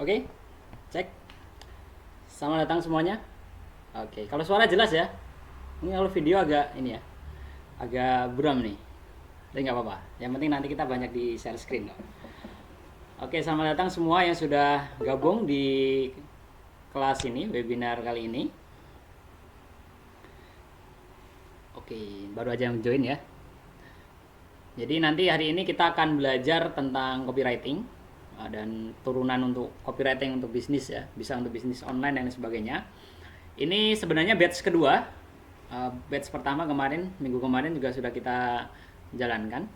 Oke, cek. Selamat datang semuanya. Oke, kalau suara jelas ya. Ini kalau video agak ini ya, agak buram nih. Tapi nggak apa-apa. Yang penting nanti kita banyak di share screen kok. Oke, selamat datang semua yang sudah gabung di kelas ini, webinar kali ini. Oke, baru aja yang join ya. Jadi nanti hari ini kita akan belajar tentang copywriting dan turunan untuk copywriting untuk bisnis ya, bisa untuk bisnis online dan sebagainya. Ini sebenarnya batch kedua. Batch pertama kemarin, minggu kemarin juga sudah kita jalankan.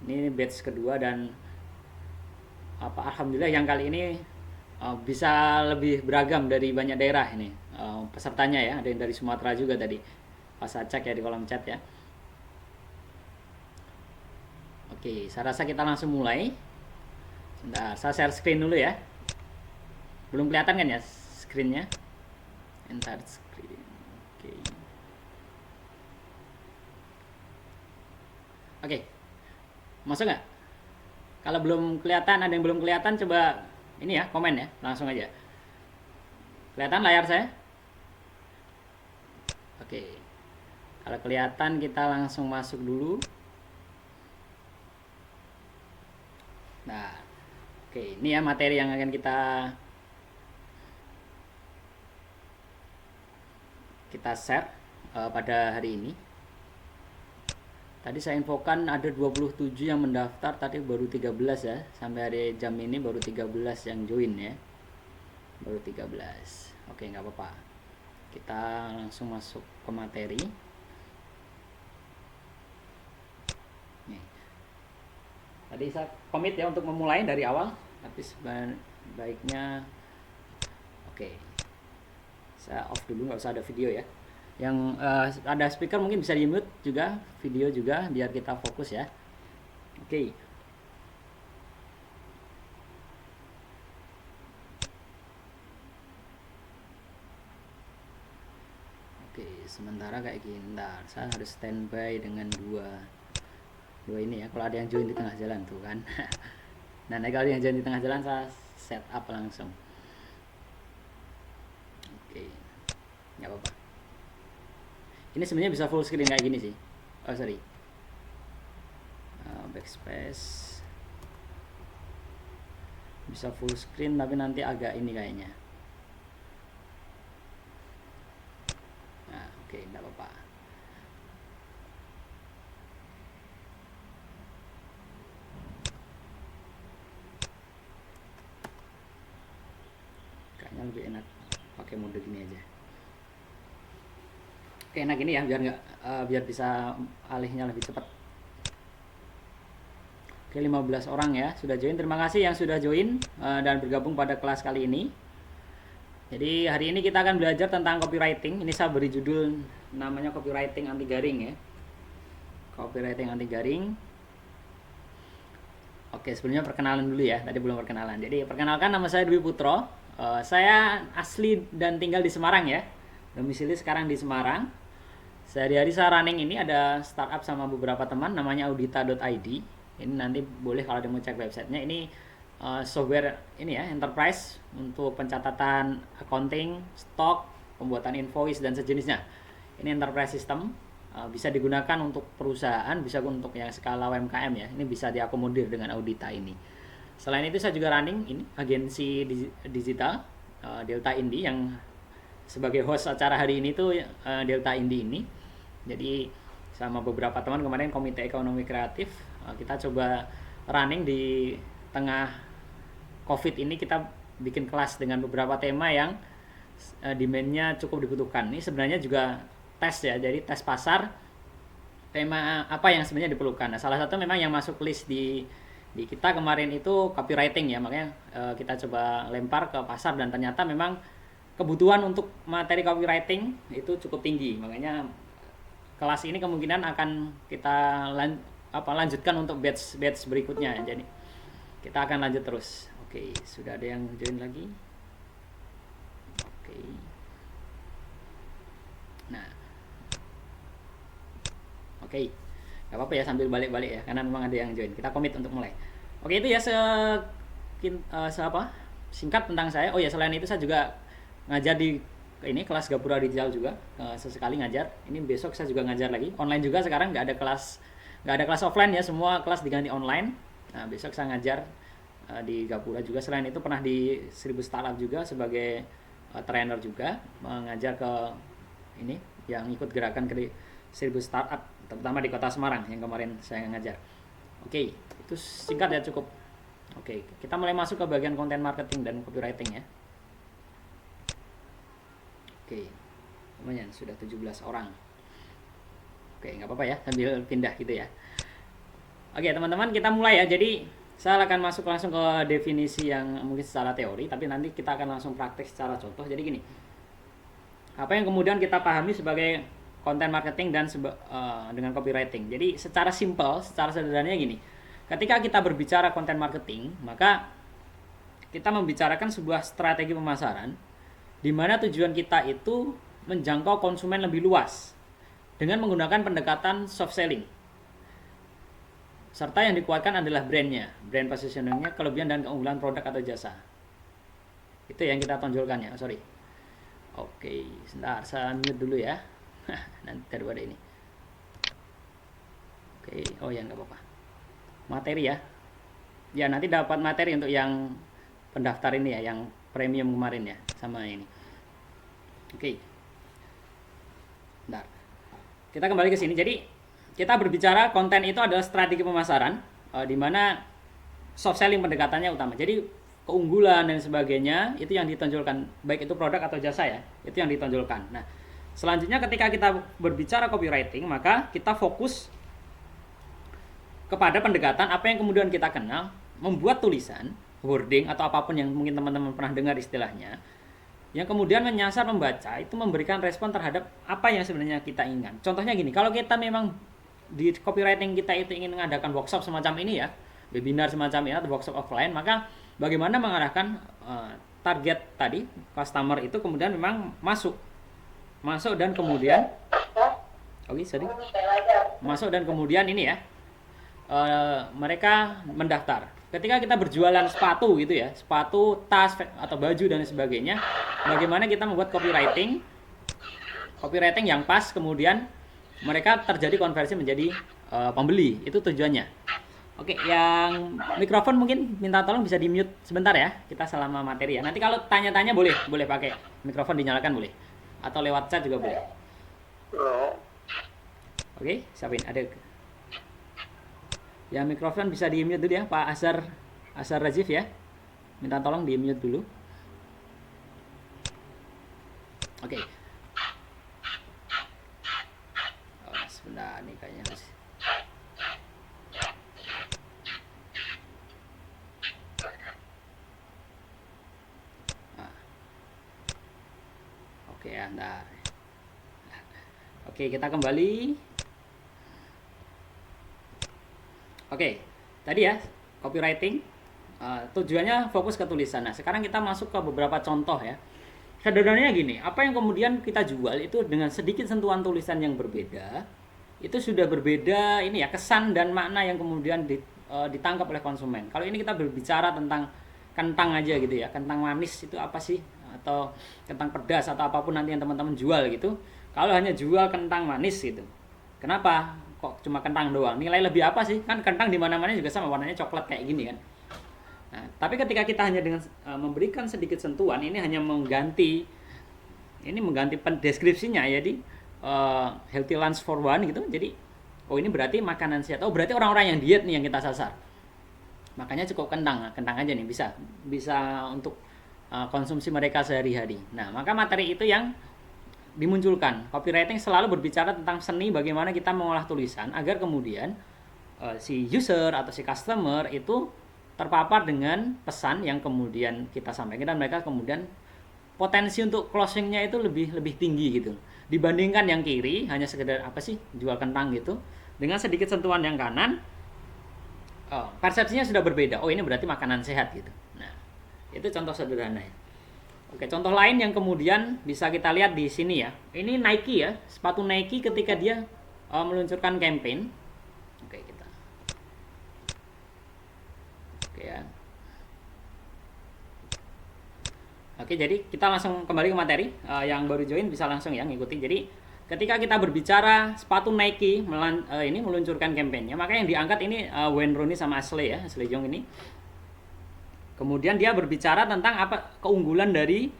Ini batch kedua dan alhamdulillah yang kali ini bisa lebih beragam dari banyak daerah ini pesertanya ya. Ada yang dari Sumatera juga tadi. Pas saya cek ya di kolom chat ya. Oke, saya rasa kita langsung mulai. Sebentar, saya share screen dulu ya. Belum kelihatan kan ya screennya? Enter screen. Oke. Oke. Masuk nggak? Kalau belum kelihatan, ada yang belum kelihatan, coba ini ya, komen ya, langsung aja. Kelihatan layar saya? Oke. Kalau kelihatan kita langsung masuk dulu. Nah, oke, ini ya materi yang akan kita share pada hari ini. Tadi saya infokan ada 27 yang mendaftar, tadi baru 13 ya. Sampai hari jam ini baru 13 yang join ya. Baru 13. Oke, nggak apa-apa. Kita langsung masuk ke materi. Nih. Tadi saya komit ya untuk memulai dari awal, tapi sebaiknya oke. Saya off dulu, nggak usah ada video ya. Yang ada speaker mungkin bisa di mute juga, video juga, biar kita fokus ya. Oke. Oke, sementara kayak gini. Ntar saya harus standby dengan dua ini ya. Kalau ada yang join di tengah jalan tuh kan. Nah, kalau yang join di tengah jalan saya set up langsung. Oke, nggak apa-apa. Ini sebenarnya bisa full screen kayak gini sih. Oh sorry, backspace bisa full screen, tapi nanti agak ini kayaknya. Nah, oke, nggak apa-apa. Kayaknya lebih enak pakai mode gini aja. Oke, enak ini ya, biar bisa alihnya lebih cepat. Oke, 15 orang ya sudah join. Terima kasih yang sudah join dan bergabung pada kelas kali ini. Jadi hari ini kita akan belajar tentang copywriting. Ini saya beri judul namanya copywriting anti garing ya. Copywriting anti garing. Oke, sebelumnya perkenalan dulu ya. Tadi belum perkenalan. Jadi perkenalkan, nama saya Dwi Putro. Saya asli dan tinggal di Semarang ya. Domisili sekarang di Semarang. Sehari-hari saya running ini ada startup sama beberapa teman, namanya audita.id. Ini nanti boleh kalau ada mau cek websitenya. Ini software ini ya, enterprise untuk pencatatan accounting, stok, pembuatan invoice dan sejenisnya. Ini enterprise system, bisa digunakan untuk perusahaan, bisa untuk yang skala UMKM ya. Ini bisa diakomodir dengan audita ini. Selain itu saya juga running ini agensi digital Delta Indie, yang sebagai host acara hari ini tuh Delta Indie ini. Jadi sama beberapa teman kemarin Komite Ekonomi Kreatif, kita coba running di tengah COVID ini, kita bikin kelas dengan beberapa tema yang demand-nya cukup dibutuhkan. Ini sebenarnya juga tes ya, jadi tes pasar, tema apa yang sebenarnya diperlukan. Nah, salah satu memang yang masuk list di kita kemarin itu copywriting ya, makanya kita coba lempar ke pasar dan ternyata memang kebutuhan untuk materi copywriting itu cukup tinggi. Makanya kelas ini kemungkinan akan kita lanjutkan untuk batch berikutnya. Jadi kita akan lanjut terus. Oke, sudah ada yang join lagi. Oke. Nah, oke, nggak apa-apa ya sambil balik-balik ya, karena memang ada yang join. Kita komit untuk mulai. Oke, itu ya singkat tentang saya. Oh ya, selain itu saya juga ngajar di ini kelas Gapura Digital juga, sesekali ngajar. Ini besok saya juga ngajar lagi online juga. Sekarang nggak ada kelas offline ya, semua kelas diganti online. Nah, besok saya ngajar di Gapura juga. Selain itu pernah di 1000 Startup juga sebagai trainer juga, mengajar ke ini yang ikut gerakan ke 1000 Startup, terutama di Kota Semarang yang kemarin saya ngajar. Oke, itu singkat ya, cukup. Oke, kita mulai masuk ke bagian konten marketing dan copywriting ya. Oke, lumayan sudah 17 orang. Oke, nggak apa-apa ya, sambil pindah gitu ya. Oke, teman-teman, kita mulai ya. Jadi saya akan masuk langsung ke definisi yang mungkin secara teori, tapi nanti kita akan langsung praktek secara contoh. Jadi gini, apa yang kemudian kita pahami sebagai konten marketing dan dengan copywriting. Jadi secara simpel, secara sederhananya gini, ketika kita berbicara konten marketing, maka kita membicarakan sebuah strategi pemasaran di mana tujuan kita itu menjangkau konsumen lebih luas dengan menggunakan pendekatan soft selling. Serta yang dikuatkan adalah brandnya, brand positioningnya, kelebihan dan keunggulan produk atau jasa. Itu yang kita tonjolkan ya, sorry. Oke, sebentar, saya mute dulu ya. Nanti daripada ini. Oke, oh ya nggak apa-apa. Materi ya. Ya nanti dapat materi untuk yang pendaftar ini ya, yang premium kemarin ya, sama ini. Oke. Bentar. Kita kembali ke sini. Jadi kita berbicara konten itu adalah strategi pemasaran, di mana soft selling pendekatannya utama. Jadi keunggulan dan sebagainya itu yang ditonjolkan, baik itu produk atau jasa ya, itu yang ditonjolkan. Nah, selanjutnya ketika kita berbicara copywriting, maka kita fokus kepada pendekatan apa yang kemudian kita kenal, membuat tulisan, wording atau apapun yang mungkin teman-teman pernah dengar istilahnya, yang kemudian menyasar membaca itu memberikan respon terhadap apa yang sebenarnya kita inginkan. Contohnya gini, kalau kita memang di copywriting kita itu ingin mengadakan workshop semacam ini ya, webinar semacam ini atau workshop offline, maka bagaimana mengarahkan target tadi, customer itu kemudian memang masuk dan kemudian masuk dan kemudian ini ya, mereka mendaftar. Ketika kita berjualan sepatu gitu ya, sepatu, tas atau baju dan sebagainya, bagaimana kita membuat copywriting yang pas, kemudian mereka terjadi konversi menjadi pembeli. Itu tujuannya. Oke, yang mikrofon mungkin minta tolong bisa di mute sebentar ya, kita selama materi ya. Nanti kalau tanya-tanya boleh pakai mikrofon, dinyalakan boleh, atau lewat chat juga boleh. Oke, siapin ada. Ya, mikrofon bisa di mute dulu ya, Pak Azhar Rajif ya. Minta tolong di mute dulu. Oke. Oh, sebentar nih kayaknya masih. Oke, bentar. Oke, kita kembali. Oke, tadi ya copywriting tujuannya fokus ke tulisan. Nah, sekarang kita masuk ke beberapa contoh ya. Sederhananya gini, apa yang kemudian kita jual itu dengan sedikit sentuhan tulisan yang berbeda, itu sudah berbeda ini ya, kesan dan makna yang kemudian ditangkap oleh konsumen. Kalau ini kita berbicara tentang kentang aja gitu ya, kentang manis itu apa sih, atau kentang pedas atau apapun nanti yang teman-teman jual gitu. Kalau hanya jual kentang manis gitu, kenapa kok cuma kentang doang? Nilai lebih apa sih? Kan kentang di mana-mana juga sama, warnanya coklat kayak gini kan. Nah, tapi ketika kita hanya dengan memberikan sedikit sentuhan, ini hanya mengganti deskripsinya ya, di healthy lunch for one gitu. Jadi, oh ini berarti makanan sehat. Oh berarti orang-orang yang diet nih yang kita sasar. Makanya cukup kentang aja nih, bisa untuk konsumsi mereka sehari-hari. Nah, maka materi itu yang dimunculkan. Copywriting selalu berbicara tentang seni bagaimana kita mengolah tulisan agar kemudian si user atau si customer itu terpapar dengan pesan yang kemudian kita sampaikan, dan mereka kemudian potensi untuk closingnya itu lebih tinggi gitu dibandingkan yang kiri hanya sekedar apa sih jual kentang gitu. Dengan sedikit sentuhan yang kanan, persepsinya sudah berbeda. Oh ini berarti makanan sehat gitu. Nah, itu contoh sederhana ya. Oke, contoh lain yang kemudian bisa kita lihat di sini ya. Ini Nike ya, sepatu Nike ketika dia meluncurkan campaign. Oke, ya. Oke, jadi kita langsung kembali ke materi. Yang baru join bisa langsung ya ngikuti. Jadi ketika kita berbicara sepatu Nike ini meluncurkan kampanyenya, maka yang diangkat ini Wayne Rooney sama Ashley ya, Ashley Young ini. Kemudian dia berbicara tentang apa keunggulan dari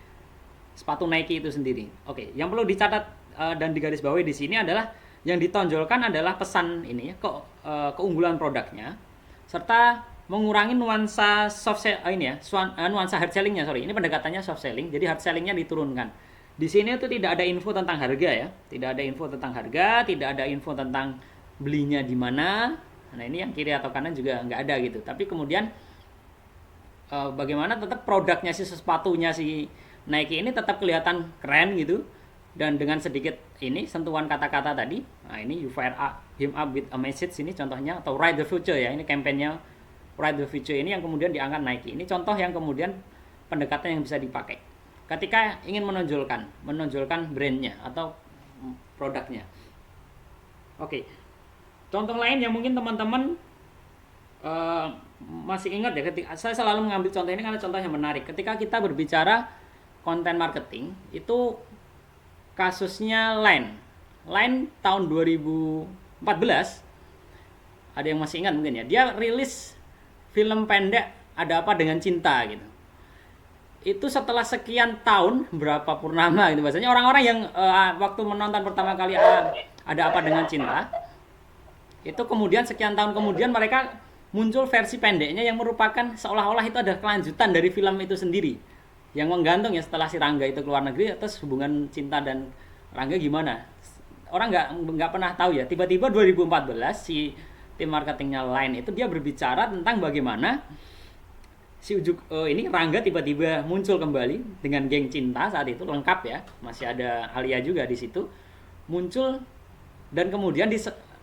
sepatu Nike itu sendiri. Oke, yang perlu dicatat dan digarisbawahi di sini adalah yang ditonjolkan adalah pesan ini ya, keunggulan produknya serta mengurangi nuansa nuansa hard sellingnya. Ini pendekatannya soft selling, jadi hard sellingnya diturunkan. Di sini itu tidak ada info tentang harga ya, tidak ada info tentang harga, tidak ada info tentang belinya di mana. Nah ini yang kiri atau kanan juga nggak ada gitu. Tapi kemudian bagaimana tetap produknya si sepatunya si Nike ini tetap kelihatan keren gitu, dan dengan sedikit ini sentuhan kata-kata tadi. Nah ini you fire him up with a message ini contohnya, atau ride the future ya, ini kampanyenya Ride the Future ini yang kemudian diangkat Nike. Ini contoh yang kemudian pendekatan yang bisa dipakai ketika ingin menonjolkan brandnya atau produknya. Oke. Contoh lain yang mungkin teman-teman masih ingat ya, ketika saya selalu mengambil contoh ini karena contoh yang menarik. Ketika kita berbicara konten marketing, itu kasusnya Line tahun 2014, ada yang masih ingat mungkin ya, dia rilis film pendek Ada Apa Dengan Cinta gitu. Itu setelah sekian tahun, berapa purnama gitu bahasanya, orang-orang yang waktu menonton pertama kali Ada Apa Dengan Cinta, itu kemudian sekian tahun kemudian mereka muncul versi pendeknya yang merupakan seolah-olah itu ada kelanjutan dari film itu sendiri, yang menggantung ya setelah si Rangga itu keluar negeri, atas hubungan cinta dan Rangga gimana. Orang nggak pernah tahu ya. Tiba-tiba 2014 si tim marketingnya Line itu dia berbicara tentang bagaimana si ini Rangga tiba-tiba muncul kembali dengan geng cinta saat itu lengkap ya, masih ada Alia juga di situ muncul, dan kemudian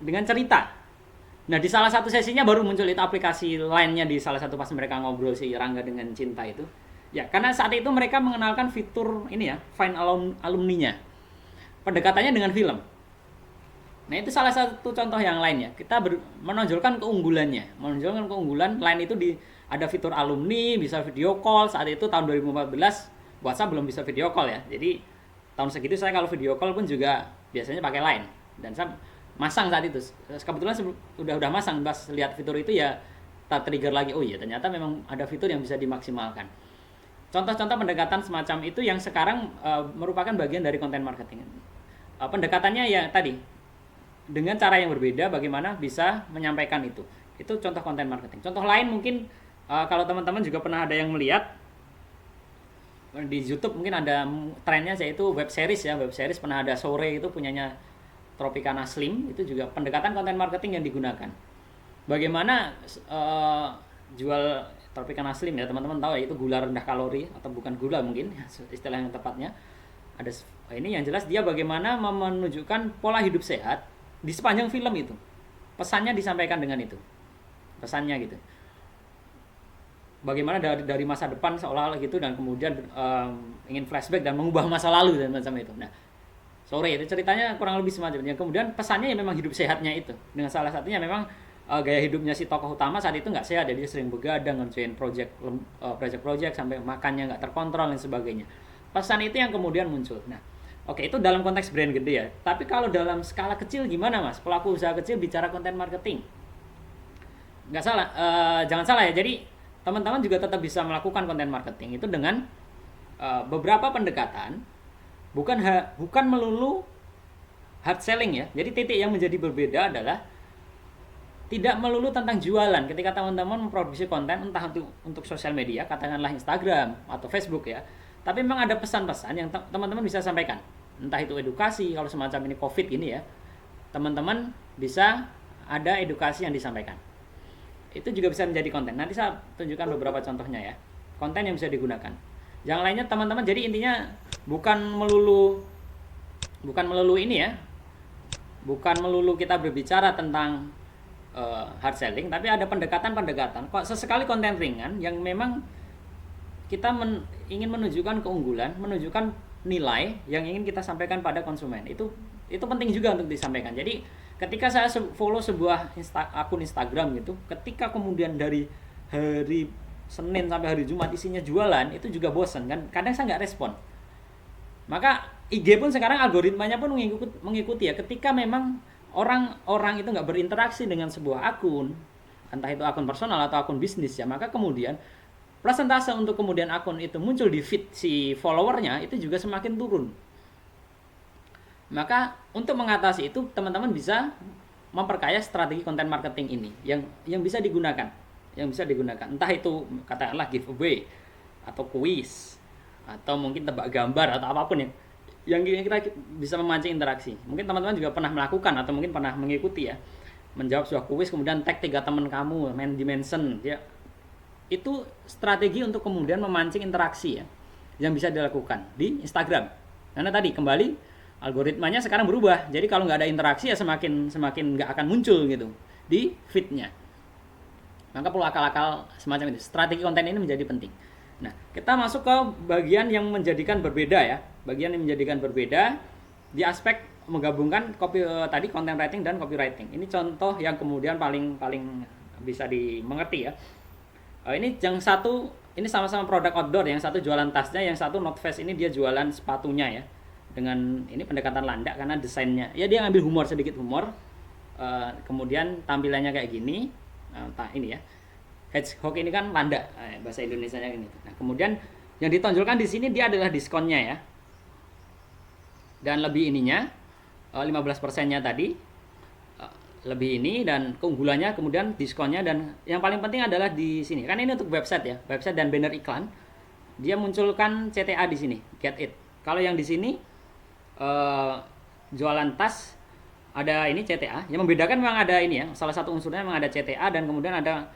dengan cerita. Nah di salah satu sesinya baru muncul itu aplikasi Line-nya di salah satu pas mereka ngobrol si Rangga dengan cinta itu. Ya karena saat itu mereka mengenalkan fitur ini ya, find alumni-nya. Pendekatannya dengan film. Nah itu salah satu contoh yang lainnya. Kita menonjolkan keunggulannya. Menonjolkan keunggulan Line itu ada fitur alumni, bisa video call. Saat itu tahun 2014 WhatsApp belum bisa video call ya. Jadi tahun segitu saya kalau video call pun juga biasanya pakai Line. Dan saya masang saat itu. Kebetulan udah masang, pas lihat fitur itu ya trigger lagi. Oh iya ternyata memang ada fitur yang bisa dimaksimalkan. Contoh-contoh pendekatan semacam itu yang sekarang merupakan bagian dari konten marketing. Pendekatannya ya tadi, dengan cara yang berbeda bagaimana bisa menyampaikan itu. Itu contoh konten marketing. Contoh lain mungkin kalau teman-teman juga pernah ada yang melihat di YouTube, mungkin ada trennya yaitu web series ya. Web series pernah ada Sore, itu punyanya Tropicana Slim, itu juga pendekatan konten marketing yang digunakan. Bagaimana jual Tropicana Slim ya, teman-teman tahu ya, itu gula rendah kalori atau bukan gula mungkin istilah yang tepatnya. Ada ini yang jelas dia bagaimana menunjukkan pola hidup sehat di sepanjang film itu. Pesannya disampaikan dengan itu. Pesannya gitu. Bagaimana dari masa depan seolah-olah gitu, dan kemudian ingin flashback dan mengubah masa lalu dan macam itu. Nah, Sore itu ceritanya kurang lebih semacamnya. Kemudian pesannya ya memang hidup sehatnya itu. Dengan salah satunya memang gaya hidupnya si tokoh utama saat itu nggak sehat, jadi dia sering begadang, ngerjain project sampai makannya nggak terkontrol dan sebagainya. Pesan itu yang kemudian muncul. Nah, oke, itu dalam konteks brand gede ya. Tapi kalau dalam skala kecil gimana Mas? Pelaku usaha kecil bicara konten marketing. Nggak salah, jangan salah ya. Jadi teman-teman juga tetap bisa melakukan konten marketing itu dengan beberapa pendekatan. Bukan melulu hard selling ya. Jadi titik yang menjadi berbeda adalah tidak melulu tentang jualan. Ketika teman-teman memproduksi konten entah untuk sosial media, katakanlah Instagram atau Facebook ya. Tapi memang ada pesan-pesan yang teman-teman bisa sampaikan. Entah itu edukasi, kalau semacam ini COVID ini ya. Teman-teman bisa ada edukasi yang disampaikan. Itu juga bisa menjadi konten. Nanti saya tunjukkan beberapa contohnya ya. Konten yang bisa digunakan. Yang lainnya teman-teman, jadi intinya bukan melulu ini ya. Bukan melulu kita berbicara tentang hard selling, tapi ada pendekatan-pendekatan. Kok sesekali konten ringan yang memang kita ingin menunjukkan keunggulan, menunjukkan nilai yang ingin kita sampaikan pada konsumen. Itu penting juga untuk disampaikan. Jadi ketika saya follow sebuah akun Instagram gitu, ketika kemudian dari hari Senin sampai hari Jumat isinya jualan, itu juga bosan kan, kadang saya nggak respon. Maka IG pun sekarang algoritmanya pun mengikuti ya, ketika memang orang-orang itu nggak berinteraksi dengan sebuah akun, entah itu akun personal atau akun bisnis ya, maka kemudian persentase untuk kemudian akun itu muncul di feed si followernya itu juga semakin turun. Maka untuk mengatasi itu teman-teman bisa memperkaya strategi konten marketing ini yang bisa digunakan, entah itu katakanlah giveaway atau quiz atau mungkin tebak gambar atau apapun yang kira-kira bisa memancing interaksi. Mungkin teman-teman juga pernah melakukan atau mungkin pernah mengikuti ya, menjawab sebuah quiz kemudian tag 3 teman kamu main dimension ya. Itu strategi untuk kemudian memancing interaksi ya, yang bisa dilakukan di Instagram. Karena tadi kembali algoritmanya sekarang berubah, jadi kalau nggak ada interaksi ya semakin nggak akan muncul gitu di feednya. Maka perlu akal-akal semacam itu. Strategi konten ini menjadi penting. Nah, kita masuk ke bagian yang menjadikan berbeda ya, di aspek menggabungkan tadi content writing dan copywriting. Ini contoh yang kemudian paling bisa dimengerti ya. Ini yang satu, ini sama-sama produk outdoor, yang satu jualan tasnya, yang satu Notfest ini dia jualan sepatunya ya. Dengan ini pendekatan landak karena desainnya. Ya dia ngambil sedikit humor. Kemudian tampilannya kayak gini. Ini ya. Hedgehog ini kan landak, bahasa Indonesianya gini. Nah, kemudian yang ditonjolkan di sini dia adalah diskonnya ya. Dan lebih ininya 15%-nya tadi. Lebih ini dan keunggulannya kemudian diskonnya, dan yang paling penting adalah di sini kan ini untuk website ya, website dan banner iklan, dia munculkan CTA di sini, get it. Kalau yang di sini jualan tas ada ini CTA, yang membedakan memang ada ini ya, salah satu unsurnya memang ada CTA dan kemudian ada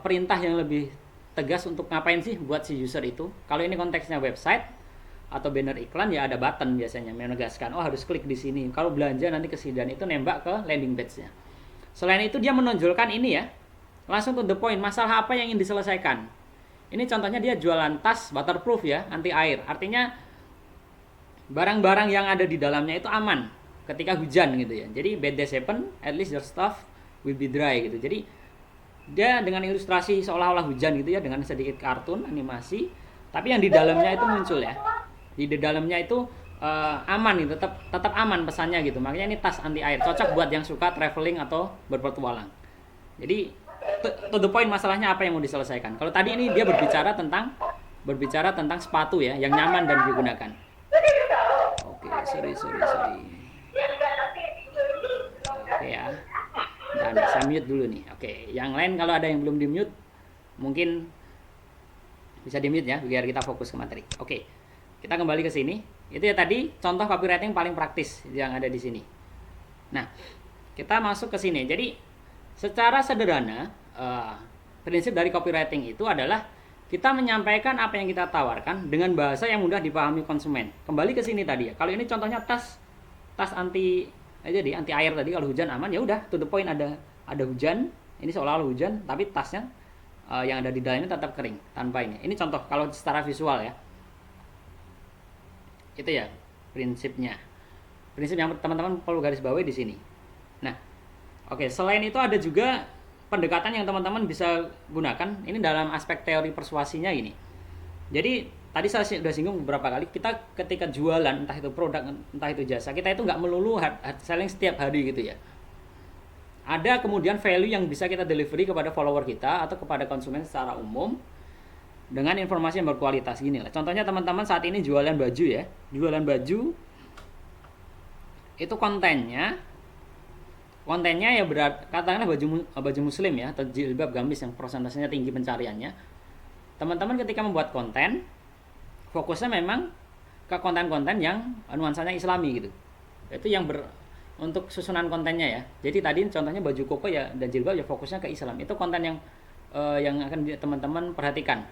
perintah yang lebih tegas untuk ngapain sih buat si user itu. Kalau ini konteksnya website atau banner iklan ya ada button biasanya menegaskan harus klik di sini. Kalau belanja nanti ke sini, dan itu nembak ke landing page-nya. Selain itu dia menonjolkan ini ya, langsung to the point, masalah apa yang ingin diselesaikan. Ini contohnya dia jualan tas waterproof ya, anti air. Artinya barang-barang yang ada di dalamnya itu aman ketika hujan gitu ya. Jadi bad days happen, at least your stuff will be dry gitu. Jadi dia dengan ilustrasi seolah-olah hujan gitu ya, dengan sedikit kartun animasi, tapi yang di dalamnya itu muncul ya. Di dalamnya itu aman nih, tetap aman pesannya gitu. Makanya ini tas anti air, cocok buat yang suka traveling atau berpetualang. Jadi to the point, masalahnya apa yang mau diselesaikan. Kalau tadi ini dia berbicara tentang sepatu ya, yang nyaman dan digunakan. Oke, sorry. Oke ya. Dan saya mute dulu nih. Oke, yang lain kalau ada yang belum di mute mungkin bisa di mute ya, biar kita fokus ke materi. Oke. Kita kembali ke sini. Itu ya tadi contoh copywriting paling praktis yang ada di sini. Nah, kita masuk ke sini. Jadi, secara sederhana, prinsip dari copywriting itu adalah kita menyampaikan apa yang kita tawarkan dengan bahasa yang mudah dipahami konsumen. Kembali ke sini tadi ya. Kalau ini contohnya tas anti air tadi, kalau hujan aman ya udah to the point, ada hujan. Ini seolah-olah hujan, tapi tasnya yang ada di dalamnya tetap kering tanpa ini. Ini contoh kalau secara visual ya. Itu ya prinsipnya. Prinsip yang teman-teman perlu garis bawahi di sini. Nah, oke, selain itu ada juga pendekatan yang teman-teman bisa gunakan. Ini dalam aspek teori persuasinya ini. Jadi tadi saya sudah singgung beberapa kali, kita ketika jualan entah itu produk entah itu jasa, kita itu nggak melulu hard selling setiap hari gitu ya. Ada kemudian value yang bisa kita delivery kepada follower kita atau kepada konsumen secara umum dengan informasi yang berkualitas gini lah. Contohnya teman-teman saat ini jualan baju ya. Jualan baju itu kontennya ya katakanlah baju muslim ya, atau jilbab gamis yang prosentasenya tinggi pencariannya. Teman-teman ketika membuat konten, fokusnya memang ke konten-konten yang nuansanya islami gitu. Itu yang untuk susunan kontennya ya. Jadi tadi contohnya baju koko ya dan jilbab ya, fokusnya ke Islam. Itu konten yang akan teman-teman perhatikan.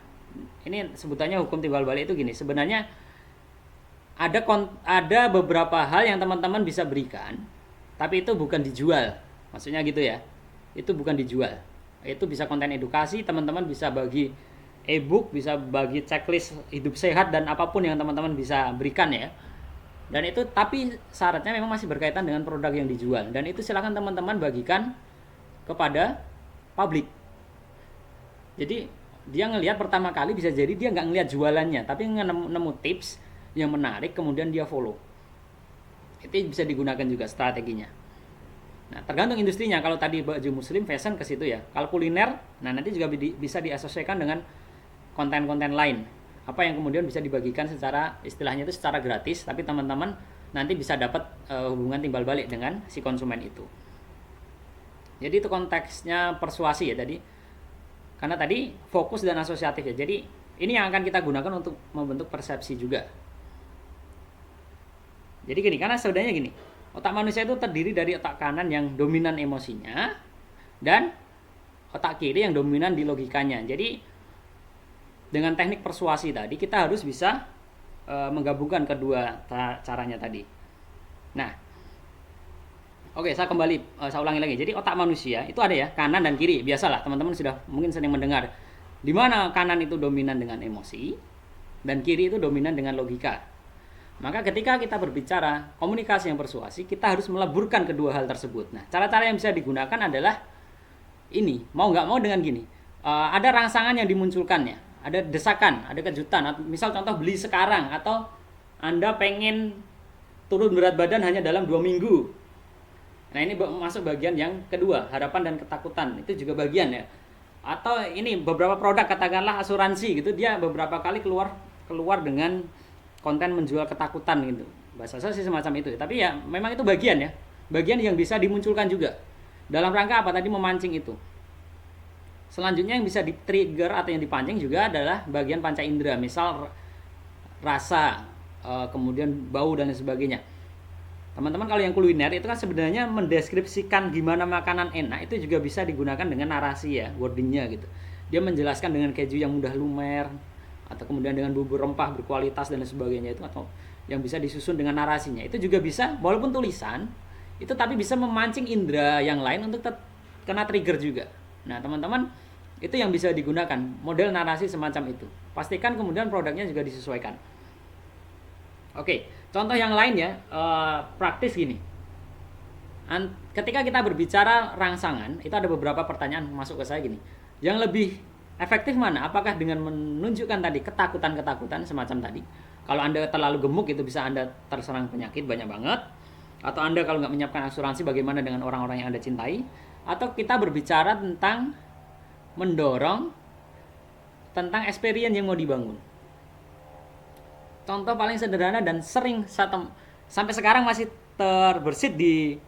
Ini sebutannya hukum timbal balik itu gini. Sebenarnya ada beberapa hal yang teman-teman bisa berikan, tapi itu bukan dijual. Maksudnya gitu ya. Itu bukan dijual. Itu bisa konten edukasi, teman-teman bisa bagi e-book, bisa bagi checklist hidup sehat dan apapun yang teman-teman bisa berikan ya. Dan itu tapi syaratnya memang masih berkaitan dengan produk yang dijual, dan itu silakan teman-teman bagikan kepada publik. Jadi dia ngelihat pertama kali bisa jadi dia nggak ngelihat jualannya, tapi nemu tips yang menarik kemudian dia follow. Itu bisa digunakan juga strateginya. Nah, tergantung industrinya. Kalau tadi baju muslim, fashion ke situ ya. Kalau kuliner, nah nanti juga bisa diasosiasikan dengan konten-konten lain. Apa yang kemudian bisa dibagikan secara istilahnya itu secara gratis, tapi teman-teman nanti bisa dapat hubungan timbal balik dengan si konsumen itu. Jadi itu konteksnya persuasi ya tadi. Karena tadi fokus dan asosiatif ya. Jadi ini yang akan kita gunakan untuk membentuk persepsi juga. Jadi gini, karena sebenarnya gini, otak manusia itu terdiri dari otak kanan yang dominan emosinya dan otak kiri yang dominan di logikanya. Jadi dengan teknik persuasi tadi kita harus bisa menggabungkan kedua caranya tadi. Nah, oke, saya ulangi lagi. Jadi otak manusia itu ada ya, kanan dan kiri. Biasalah teman-teman sudah mungkin sering mendengar. Di mana kanan itu dominan dengan emosi dan kiri itu dominan dengan logika. Maka ketika kita berbicara komunikasi yang persuasi, kita harus meleburkan kedua hal tersebut. Nah, cara-cara yang bisa digunakan adalah ini, mau nggak mau dengan gini. Ada rangsangan yang dimunculkannya, ada desakan, ada kejutan. Misal contoh beli sekarang, atau Anda pengen turun berat badan hanya dalam 2 minggu. Nah, ini masuk bagian yang kedua, harapan dan ketakutan. Itu juga bagian ya. Atau ini beberapa produk, katakanlah asuransi gitu, dia beberapa kali keluar dengan konten menjual ketakutan gitu. Bahasa saya sih semacam itu. Tapi ya memang itu bagian ya. Bagian yang bisa dimunculkan juga. Dalam rangka apa tadi, memancing itu. Selanjutnya yang bisa di-trigger atau yang dipancing juga adalah bagian panca indera. Misal rasa, kemudian bau dan sebagainya. Teman-teman kalau yang kuliner itu kan sebenarnya mendeskripsikan gimana makanan enak, itu juga bisa digunakan dengan narasi ya, wordingnya gitu. Dia menjelaskan dengan keju yang mudah lumer, atau kemudian dengan bumbu rempah berkualitas dan sebagainya itu, atau yang bisa disusun dengan narasinya. Itu juga bisa, walaupun tulisan itu tapi bisa memancing indera yang lain untuk kena trigger juga. Nah, teman-teman, itu yang bisa digunakan model narasi semacam itu. Pastikan kemudian produknya juga disesuaikan. Oke, contoh yang lain ya, praktis gini. Ketika kita berbicara rangsangan, itu ada beberapa pertanyaan masuk ke saya gini. Yang lebih efektif mana? Apakah dengan menunjukkan tadi ketakutan-ketakutan semacam tadi? Kalau Anda terlalu gemuk itu bisa Anda terserang penyakit banyak banget. Atau Anda kalau nggak menyiapkan asuransi, bagaimana dengan orang-orang yang Anda cintai? Atau kita berbicara tentang mendorong tentang experience yang mau dibangun. Contoh paling sederhana dan sering sampai sekarang masih terbersit di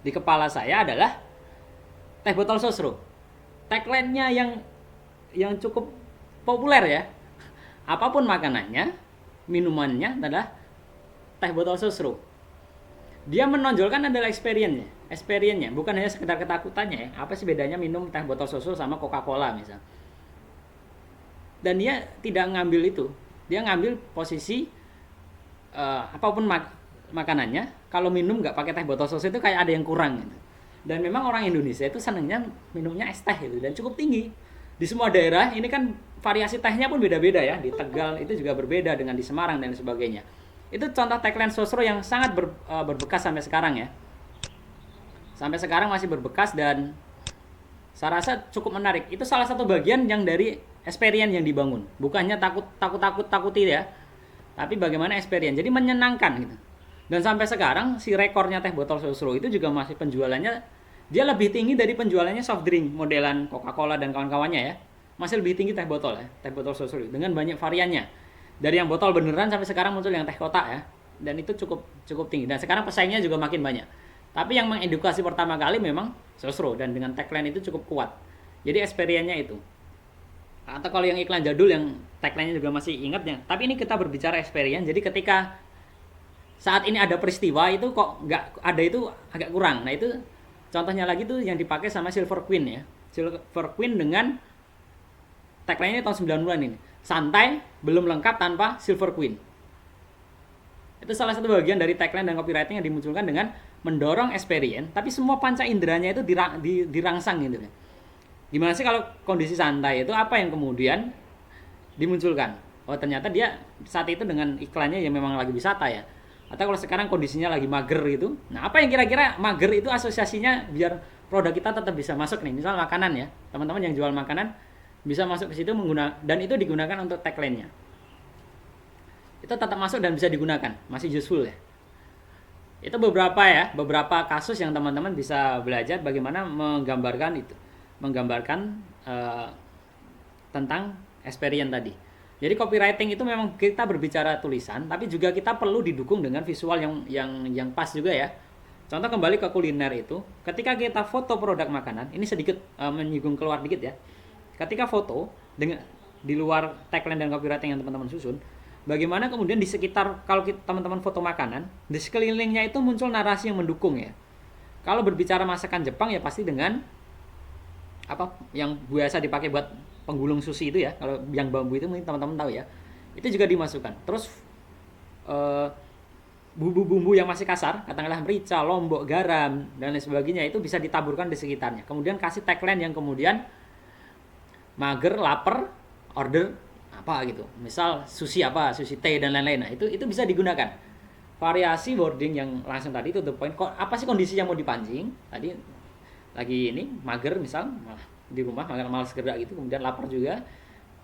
kepala saya adalah teh botol sosro. Tagline-nya yang cukup populer ya. Apapun makanannya, minumannya adalah teh botol sosro. Dia menonjolkan adalah experience-nya, bukan hanya sekedar ketakutannya ya. Apa sih bedanya minum teh botol sosro sama Coca-Cola misal? Dan dia tidak ngambil itu. Dia ngambil posisi apapun makanannya, kalau minum nggak pakai teh botol sosro itu kayak ada yang kurang gitu. Dan memang orang Indonesia itu senangnya minumnya es teh gitu, dan cukup tinggi. Di semua daerah ini kan variasi tehnya pun beda-beda ya. Di Tegal itu juga berbeda dengan di Semarang dan sebagainya. Itu contoh tagline sosro yang sangat berbekas sampai sekarang ya. Sampai sekarang masih berbekas dan saya rasa cukup menarik. Itu salah satu bagian yang dari experience yang dibangun. Bukannya takuti ya. Tapi bagaimana experience. Jadi menyenangkan gitu. Dan sampai sekarang si rekornya teh botol sosro itu juga masih penjualannya, dia lebih tinggi dari penjualannya soft drink modelan Coca-Cola dan kawan-kawannya ya. Masih lebih tinggi teh botol ya, teh botol sosro dengan banyak variannya. Dari yang botol beneran sampai sekarang muncul yang teh kotak ya. Dan itu cukup tinggi. Dan sekarang pesaingnya juga makin banyak. Tapi yang mengedukasi pertama kali memang sosro, dan dengan tagline itu cukup kuat. Jadi experience-nya itu. Atau kalau yang iklan jadul yang tagline-nya juga masih ingat ya. Tapi ini kita berbicara experience. Jadi ketika saat ini ada peristiwa itu kok nggak ada, itu agak kurang. Nah itu contohnya lagi tuh yang dipakai sama Silver Queen ya. Silver Queen dengan tagline-nya tahun 90-an ini. Santai, belum lengkap tanpa Silver Queen. Itu salah satu bagian dari tagline dan copywriting yang dimunculkan dengan mendorong experience, tapi semua panca inderanya itu dirangsang gitu. Gimana sih kalau kondisi santai itu, apa yang kemudian dimunculkan? Oh ternyata dia saat itu dengan iklannya yang memang lagi wisata ya. Atau kalau sekarang kondisinya lagi mager gitu. Nah apa yang kira-kira mager itu asosiasinya biar produk kita tetap bisa masuk nih. Misal makanan ya, teman-teman yang jual makanan, bisa masuk ke situ dan itu digunakan untuk tagline-nya. Itu tetap masuk dan bisa digunakan, masih useful ya. Itu beberapa kasus yang teman-teman bisa belajar bagaimana menggambarkan tentang experience tadi. Jadi copywriting itu memang kita berbicara tulisan, tapi juga kita perlu didukung dengan visual yang pas juga ya. Contoh kembali ke kuliner itu, ketika kita foto produk makanan, ini sedikit menyinggung keluar dikit ya. Ketika foto dengan di luar tagline dan copywriting yang teman-teman susun, bagaimana kemudian di sekitar kalau teman-teman foto makanan, di sekelilingnya itu muncul narasi yang mendukung ya. Kalau berbicara masakan Jepang ya pasti dengan apa yang biasa dipakai buat penggulung sushi itu ya, kalau yang bambu itu mungkin teman-teman tahu ya, itu juga dimasukkan. Terus bumbu-bumbu yang masih kasar, katakanlah merica, lombok, garam dan lain sebagainya itu bisa ditaburkan di sekitarnya. Kemudian kasih tagline yang kemudian mager, lapar, order apa gitu. Misal sushi apa, sushi teh dan lain-lain. Nah, itu bisa digunakan. Variasi wording yang langsung tadi itu the point. Apa sih kondisi yang mau dipancing? Tadi lagi ini mager misal di rumah malas gerak gitu, kemudian lapar juga,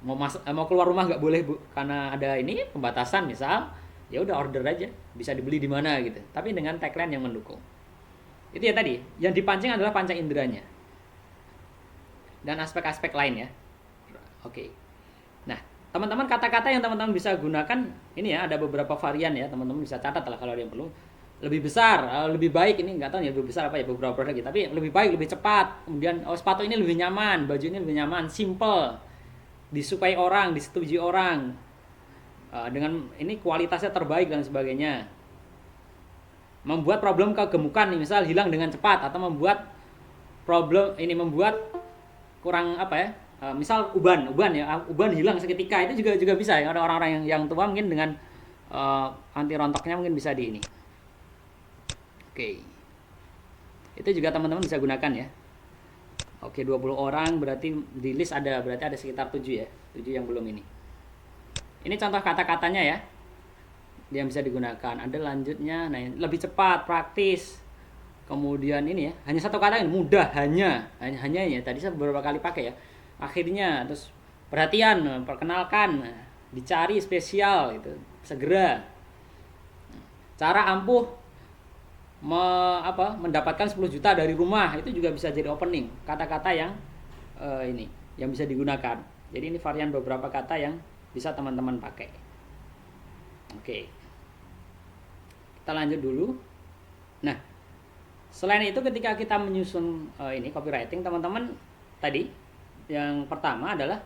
mau keluar rumah nggak boleh karena ada ini pembatasan misal, ya udah order aja, bisa dibeli di mana gitu, tapi dengan tagline yang mendukung. Itu ya tadi yang dipancing adalah panca inderanya dan aspek-aspek lain ya. Oke. Nah, teman-teman, kata-kata yang teman-teman bisa gunakan ini ya, ada beberapa varian ya, teman-teman bisa catat lah kalau ada yang perlu. Lebih besar, lebih baik, ini nggak tahu ya lebih besar apa ya beberapa produk gitu, tapi lebih baik, lebih cepat. Kemudian sepatu ini lebih nyaman, baju ini lebih nyaman, simple, disukai orang, disetujui orang, dengan ini kualitasnya terbaik dan sebagainya. Membuat problem kegemukan nih, misal hilang dengan cepat, atau membuat kurang apa ya, misal uban hilang seketika, itu juga bisa ya. Ada orang-orang yang tua mungkin dengan anti rontoknya mungkin bisa di ini. Oke. Itu juga teman-teman bisa gunakan ya. Oke, 20 orang berarti di list berarti ada sekitar 7 ya. 7 yang belum ini. Ini contoh kata-katanya ya. Yang bisa digunakan. Ada lanjutnya, nah lebih cepat, praktis. Kemudian ini ya, hanya satu kata ini mudah, hanya ya. Tadi saya beberapa kali pakai ya. Akhirnya, terus perhatian, perkenalkan, dicari spesial gitu, segera. Cara ampuh mendapatkan 10 juta dari rumah, itu juga bisa jadi opening, kata-kata yang ini yang bisa digunakan. Jadi ini varian beberapa kata yang bisa teman-teman pakai. Oke, kita lanjut dulu. Nah, selain itu ketika kita menyusun ini copywriting, teman-teman, tadi yang pertama adalah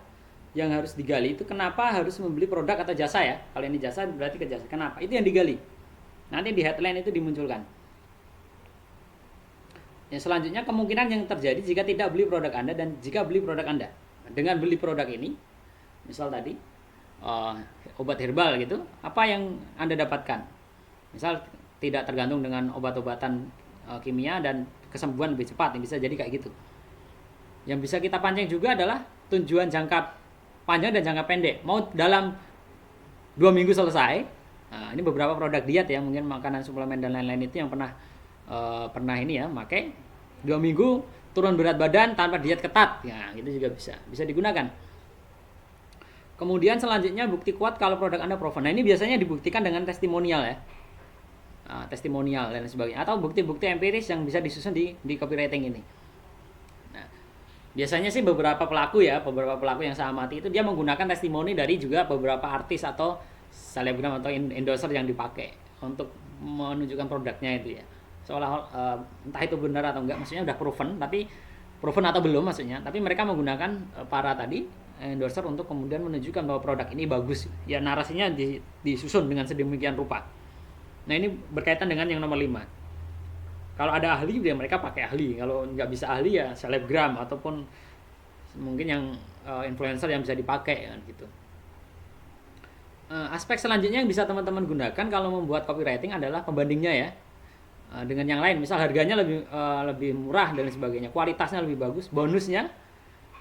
yang harus digali itu kenapa harus membeli produk atau jasa ya. Kalau ini jasa berarti ke jasa, kenapa, itu yang digali. Nanti di headline itu dimunculkan. Yang selanjutnya, kemungkinan yang terjadi jika tidak beli produk Anda dan jika beli produk Anda. Dengan beli produk ini, misal tadi obat herbal gitu, apa yang Anda dapatkan? Misal tidak tergantung dengan obat-obatan kimia dan kesembuhan lebih cepat, bisa jadi kayak gitu. Yang bisa kita pancing juga adalah tujuan jangka panjang dan jangka pendek. Mau dalam 2 minggu selesai. Nah, ini beberapa produk diet ya, mungkin makanan, suplemen dan lain-lain itu yang pernah ini ya, pakai 2 minggu turun berat badan tanpa diet ketat ya, itu juga bisa digunakan. Kemudian selanjutnya, bukti kuat kalau produk Anda proven. Nah, ini biasanya dibuktikan dengan testimonial ya, testimonial dan sebagainya, atau bukti-bukti empiris yang bisa disusun di copywriting ini. Nah, biasanya sih beberapa pelaku yang saya amati itu dia menggunakan testimoni dari juga beberapa artis atau selebgram atau endorser yang dipakai untuk menunjukkan produknya itu ya. Seolah entah itu benar atau enggak, maksudnya udah proven atau belum maksudnya, tapi mereka menggunakan para tadi endorser untuk kemudian menunjukkan bahwa produk ini bagus ya, narasinya disusun dengan sedemikian rupa. Nah, ini berkaitan dengan yang nomor 5. Kalau ada ahli ya mereka pakai ahli, kalau nggak bisa ahli ya selebgram ataupun mungkin yang influencer yang bisa dipakai kan gitu. Aspek selanjutnya yang bisa teman-teman gunakan kalau membuat copywriting adalah pembandingnya ya, dengan yang lain. Misal harganya lebih murah dan sebagainya, kualitasnya lebih bagus, bonusnya,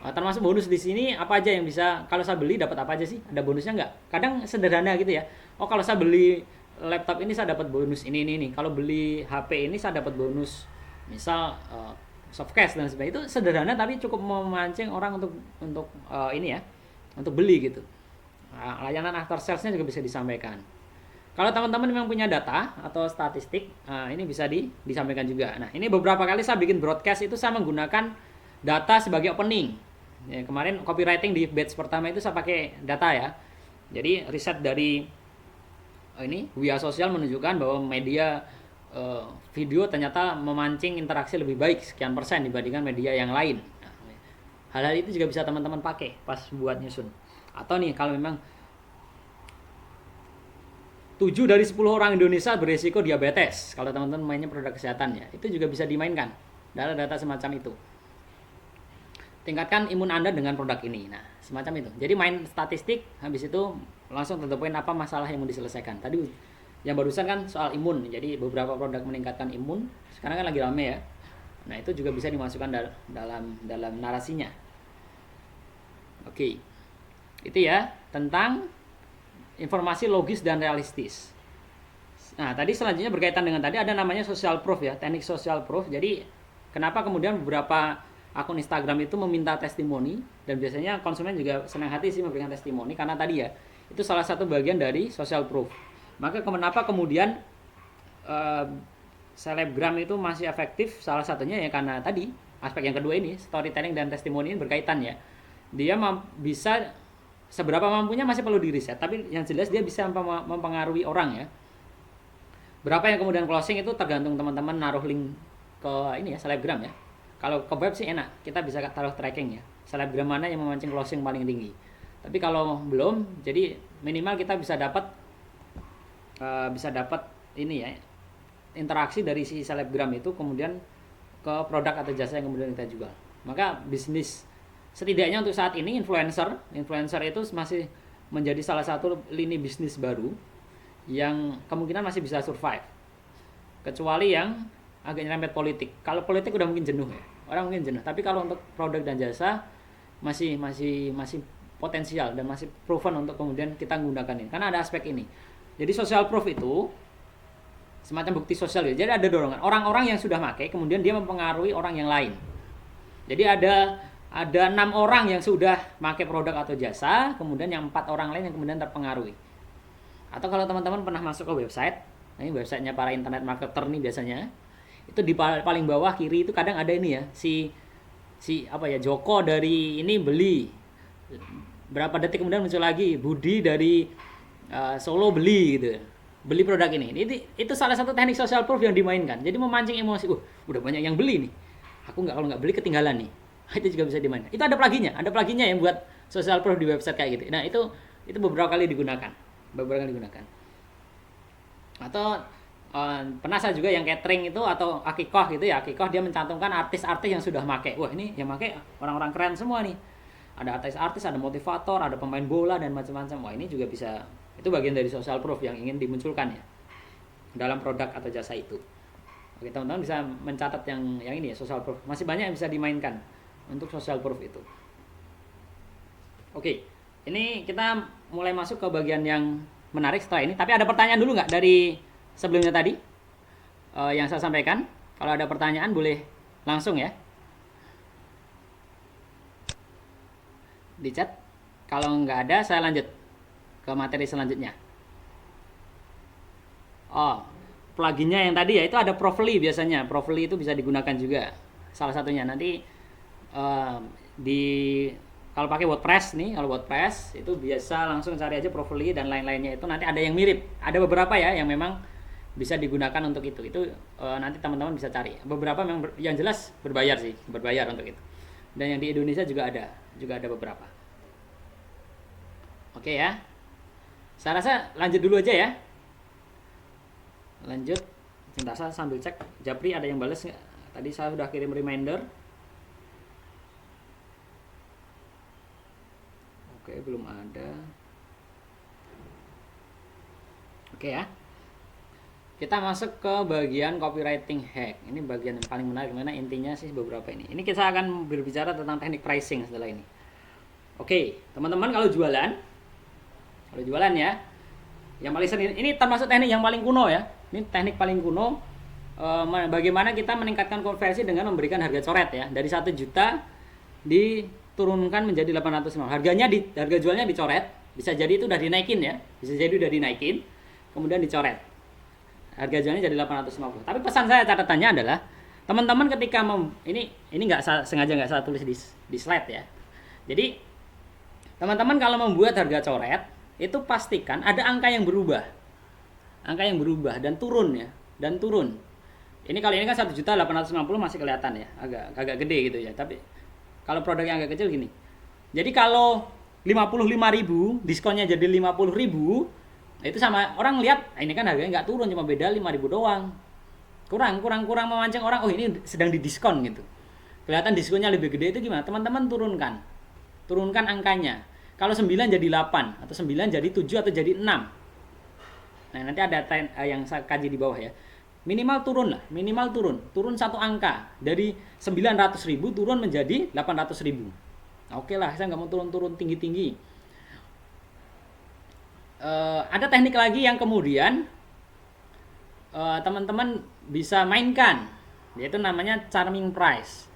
termasuk bonus di sini apa aja yang bisa, kalau saya beli dapat apa aja sih, ada bonusnya nggak? Kadang sederhana gitu ya, oh kalau saya beli laptop ini saya dapat bonus ini, kalau beli HP ini saya dapat bonus misal soft cash dan sebagainya. Itu sederhana tapi cukup memancing orang untuk ini ya, untuk beli gitu. Layanan after sales-nya juga bisa disampaikan. Kalau teman-teman memang punya data atau statistik, ini bisa disampaikan juga. Nah, ini beberapa kali saya bikin broadcast itu saya menggunakan data sebagai opening. Ya, kemarin copywriting di batch pertama itu saya pakai data ya. Jadi riset dari ini Wia Sosial menunjukkan bahwa media video ternyata memancing interaksi lebih baik sekian persen dibandingkan media yang lain. Nah, hal-hal itu juga bisa teman-teman pakai pas buat nyusun. Atau nih kalau memang 7 dari 10 orang Indonesia beresiko diabetes. Kalau teman-teman mainnya produk kesehatan ya, itu juga bisa dimainkan. Data-data semacam itu. Tingkatkan imun Anda dengan produk ini. Nah, semacam itu. Jadi main statistik, habis itu langsung tentuin apa masalah yang mau diselesaikan. Tadi yang barusan kan soal imun. Jadi beberapa produk meningkatkan imun. Sekarang kan lagi rame ya. Nah, itu juga bisa dimasukkan dalam narasinya. Oke. Itu ya tentang informasi logis dan realistis. Nah, tadi selanjutnya berkaitan dengan tadi ada namanya social proof ya, teknik social proof. Jadi, kenapa kemudian beberapa akun Instagram itu meminta testimoni, dan biasanya konsumen juga senang hati sih memberikan testimoni karena tadi ya, itu salah satu bagian dari social proof. Maka kenapa kemudian selebgram itu masih efektif? Salah satunya ya karena tadi aspek yang kedua ini, storytelling dan testimoni ini berkaitan ya. Dia bisa seberapa mampunya masih perlu diriset, tapi yang jelas dia bisa mempengaruhi orang ya. Berapa yang kemudian closing itu tergantung teman-teman naruh link ke ini ya, selebgram ya. Kalau ke web sih enak, kita bisa taruh tracking ya. Selebgram mana yang memancing closing paling tinggi. Tapi kalau belum, jadi minimal kita bisa dapat ini ya, interaksi dari si selebgram itu kemudian ke produk atau jasa yang kemudian kita jual. Maka bisnis setidaknya untuk saat ini influencer itu masih menjadi salah satu lini bisnis baru yang kemungkinan masih bisa survive. Kecuali yang agak nyerempet politik. Kalau politik udah mungkin jenuh ya. Orang mungkin jenuh. Tapi kalau untuk produk dan jasa masih potensial dan masih proven untuk kemudian kita menggunakan ini. Karena ada aspek ini. Jadi social proof itu semacam bukti sosial ya. Jadi ada dorongan. Orang-orang yang sudah pakai kemudian dia mempengaruhi orang yang lain. Jadi ada 6 orang yang sudah pakai produk atau jasa, kemudian yang 4 orang lain yang kemudian terpengaruhi. Atau kalau teman-teman pernah masuk ke website, ini websitenya para internet marketer nih biasanya, itu di paling bawah kiri itu kadang ada ini ya, si Joko dari ini beli, berapa detik kemudian muncul lagi Budi dari Solo beli gitu, beli produk ini. Itu salah satu teknik social proof yang dimainkan. Jadi memancing emosi, udah banyak yang beli nih, kalau nggak beli ketinggalan nih. Itu juga bisa dimainkan. Itu ada pluginnya yang buat social proof di website kayak gitu. Nah, itu beberapa kali digunakan. Atau pernah saya juga yang catering itu atau akikoh gitu ya. Akikoh dia mencantumkan artis-artis yang sudah make. Wah, ini yang make orang-orang keren semua nih. Ada artis-artis, ada motivator, ada pemain bola dan macam-macam. Wah, ini juga bisa. Itu bagian dari social proof yang ingin dimunculkan ya dalam produk atau jasa itu. Oke, teman-teman bisa mencatat yang ini ya, social proof. Masih banyak yang bisa dimainkan untuk social proof itu. Oke, ini kita mulai masuk ke bagian yang menarik setelah ini. Tapi ada pertanyaan dulu nggak dari sebelumnya tadi yang saya sampaikan? Kalau ada pertanyaan boleh langsung ya di chat. Kalau nggak ada, saya lanjut ke materi selanjutnya. Pluginnya yang tadi ya, itu ada Profly biasanya. Profly itu bisa digunakan juga. Salah satunya nanti kalau pakai WordPress nih, kalau WordPress itu biasa langsung cari aja Profly dan lain-lainnya, itu nanti ada yang mirip. Ada beberapa ya yang memang bisa digunakan untuk itu. Nanti teman-teman bisa cari. Beberapa memang yang jelas berbayar untuk itu. Dan yang di Indonesia juga ada beberapa. Oke ya. Saya rasa lanjut dulu aja ya. Lanjut. Sebentar saya sambil cek. Japri ada yang balas nggak? Tadi saya sudah kirim reminder. Oke, belum ada. Oke ya. Kita masuk ke bagian copywriting hack. Ini bagian yang paling menarik, karena intinya sih beberapa ini. Ini kita akan berbicara tentang teknik pricing setelah ini. Oke, teman-teman kalau jualan ya, yang paling sering ini termasuk teknik yang paling kuno ya. Ini teknik paling kuno bagaimana kita meningkatkan konversi dengan memberikan harga coret ya. Dari 1 juta diturunkan menjadi 850. Harga jualnya dicoret. Bisa jadi itu udah dinaikin ya. Bisa jadi udah dinaikin kemudian dicoret. Harga jualnya jadi 850. Tapi pesan saya, catatannya adalah teman-teman ketika ini sengaja nggak saya tulis di slide ya. Jadi teman-teman kalau membuat harga coret itu pastikan ada angka yang berubah. Angka yang berubah dan turun ya, dan turun. Ini kali ini kan 1.850 masih kelihatan ya, agak gede gitu ya. Tapi kalau produk yang agak kecil gini. Jadi kalau 55.000 diskonnya jadi 50.000, itu sama orang lihat, ini kan harganya nggak turun, cuma beda 5.000 doang. Kurang memancing orang, oh ini sedang didiskon gitu. Kelihatan diskonnya lebih gede, itu gimana? Teman-teman turunkan angkanya. Kalau 9 jadi 8 atau 9 jadi 7 atau jadi 6. Nah, nanti ada yang saya kaji di bawah ya. Minimal turun satu angka dari 900.000 turun menjadi 800.000. Oke lah, saya nggak mau turun tinggi-tinggi. Ada teknik lagi yang kemudian teman-teman bisa mainkan, yaitu namanya charming price.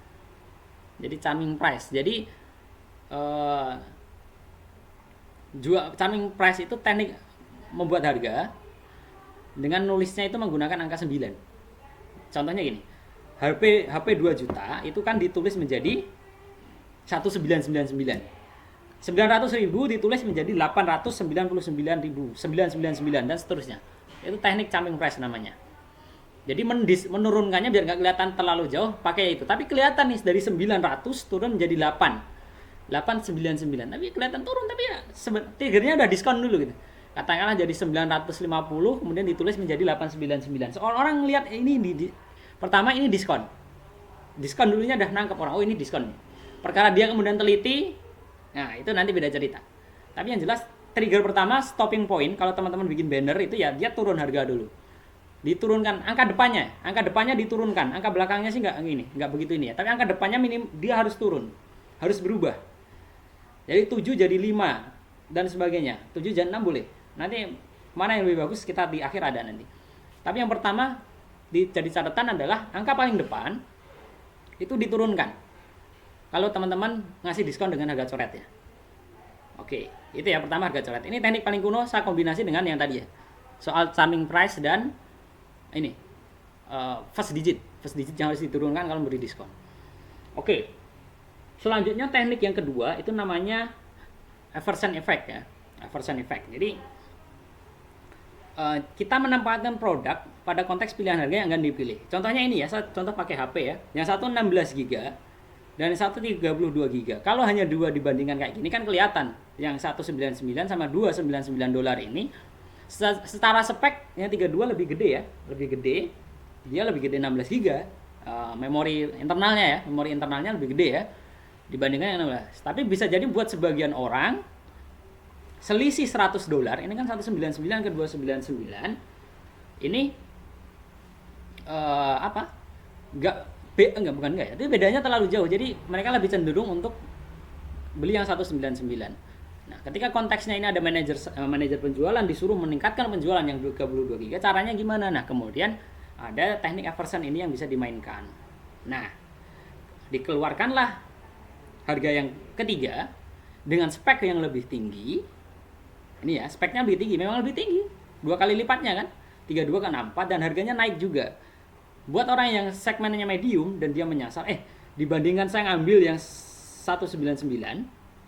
Jadi charming price. Jadi charming price itu teknik membuat harga dengan nulisnya itu menggunakan angka 9. Contohnya gini, HP 2 juta itu kan ditulis menjadi 1999. 900.000 ditulis menjadi 899.999 dan seterusnya. Itu teknik charming price namanya. Jadi menurunkannya biar nggak kelihatan terlalu jauh pakai itu. Tapi kelihatan nih dari 900 turun menjadi 899. Tapi kelihatan turun, tapi ya triggernya udah diskon dulu gitu. Katakanlah jadi 950 kemudian ditulis menjadi 899. Orang lihat ini pertama ini diskon. Diskon dulunya udah nangkep orang. Oh, ini diskon. Perkara dia kemudian teliti, nah itu nanti beda cerita. Tapi yang jelas trigger pertama, stopping point, kalau teman-teman bikin banner itu ya dia turun harga dulu. Diturunkan angka depannya diturunkan. Angka belakangnya sih nggak begitu ini ya. Tapi angka depannya dia harus turun. Harus berubah. Jadi 7 jadi 5 dan sebagainya. 7 jadi 6 boleh. Nanti mana yang lebih bagus kita di akhir ada nanti. Tapi yang pertama jadi catatan adalah angka paling depan itu diturunkan. Kalau teman-teman ngasih diskon dengan harga coret ya. Oke, itu ya pertama harga coret. Ini teknik paling kuno, saya kombinasi dengan yang tadi ya. Soal charming price dan ini first digit yang harus diturunkan kalau beri diskon. Oke. Selanjutnya teknik yang kedua itu namanya aversion effect ya. Aversion effect. Jadi kita menempatkan produk pada konteks pilihan harga yang akan dipilih. Contohnya ini ya, saya contoh pakai HP ya. Yang satu 16 GB dan yang satu 32 GB. Kalau hanya dua dibandingkan kayak gini kan kelihatan. Yang 199 sama 299 dolar ini setara spek yang 32 lebih gede ya. Lebih gede. Dia lebih gede 16 GB. Memori internalnya lebih gede ya dibandingkan yang 16. Tapi bisa jadi buat sebagian orang selisih 100 dolar, ini kan 199 ke 299. Ini bukan enggak ya. Itu bedanya terlalu jauh. Jadi mereka lebih cenderung untuk beli yang 199. Nah, ketika konteksnya ini ada manajer penjualan disuruh meningkatkan penjualan yang 32 GB, caranya gimana? Nah, kemudian ada teknik aversion ini yang bisa dimainkan. Nah, dikeluarkanlah harga yang ketiga dengan spek yang lebih tinggi. Ini ya, speknya lebih tinggi, memang lebih tinggi. 2 kali lipatnya kan? 32 ke 64 dan harganya naik juga. Buat orang yang segmennya medium dan dia menyasar, dibandingkan saya ngambil yang 199,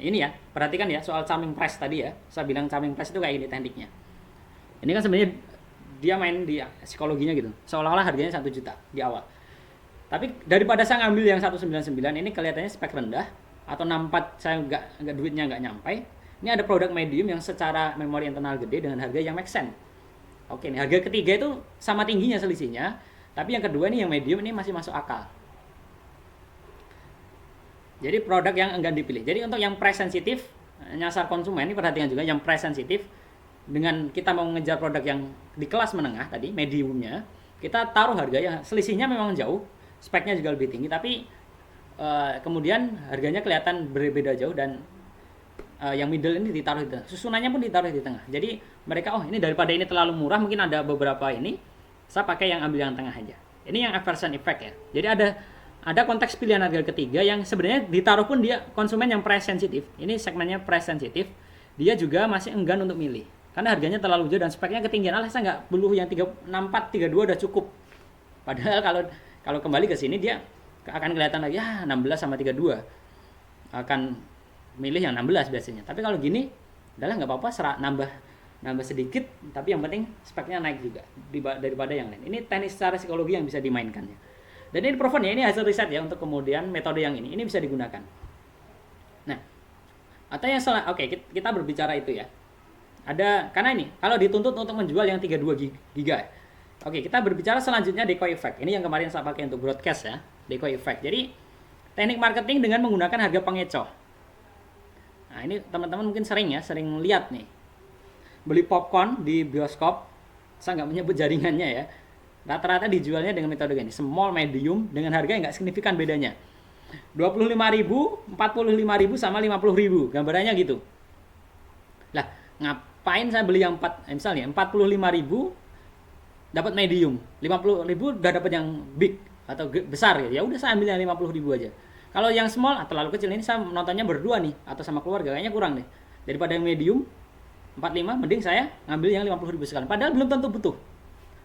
ini ya, perhatikan ya soal charming price tadi ya. Saya bilang charming price itu kayak gini tekniknya. Ini kan sebenarnya dia main di psikologinya gitu. Seolah-olah harganya 1 juta di awal. Tapi daripada saya ngambil yang 199, ini kelihatannya spek rendah atau 64 saya nggak duitnya nggak nyampe. Ini ada produk medium yang secara memori internal gede dengan harga yang make sense. Oke, nih harga ketiga itu sama tingginya selisihnya, tapi yang kedua nih yang medium ini masih masuk akal. Jadi produk yang enggan dipilih. Jadi untuk yang price sensitif, nyasar konsumen ini perhatikan juga yang price sensitif dengan kita mau mengejar produk yang di kelas menengah tadi, mediumnya, kita taruh harga yang selisihnya memang jauh, speknya juga lebih tinggi, tapi kemudian harganya kelihatan berbeda jauh dan yang middle ini ditaruh di tengah. Susunannya pun ditaruh di tengah. Jadi mereka ini daripada ini terlalu murah, mungkin ada beberapa ini saya pakai yang ambil yang tengah aja. Ini yang aversion effect ya. Jadi ada konteks pilihan harga ketiga yang sebenarnya ditaruh pun dia konsumen yang price sensitif. Ini segmennya price sensitif. Dia juga masih enggan untuk milih. Karena harganya terlalu jauh dan speknya ketinggian. Saya nggak perlu yang 364, 32 udah cukup. Padahal kalau kembali ke sini dia akan kelihatan lagi 16 sama 32. Akan milih yang 16 biasanya. Tapi kalau gini, udahlah nggak apa-apa, nambah sedikit, tapi yang penting speknya naik juga daripada yang lain. Ini teknik secara psikologi yang bisa dimainkan ya. Dan ini proven ya, ini hasil riset ya untuk kemudian metode yang ini bisa digunakan. Nah, atau yang oke, kita berbicara itu ya. Karena ini kalau dituntut untuk menjual yang 32 giga. Oke, kita berbicara selanjutnya decoy effect. Ini yang kemarin saya pakai untuk broadcast ya, decoy effect. Jadi teknik marketing dengan menggunakan harga pengecoh. Nah, ini teman-teman mungkin sering lihat nih. Beli popcorn di bioskop, saya nggak menyebut jaringannya ya. Rata-rata dijualnya dengan metode gini, small, medium, dengan harga yang nggak signifikan bedanya. 25.000, 45.000 sama 50.000, gambarannya gitu. Lah, ngapain saya beli yang misalnya 45.000 dapat medium, 50.000 udah dapat yang big atau besar ya. Ya udah saya ambil yang 50.000 aja. Kalau yang small atau terlalu kecil, ini saya nontonnya berdua nih atau sama keluarga, kayaknya kurang deh. Daripada yang medium 45, mending saya ngambil yang 50.000 sekali. Padahal belum tentu butuh.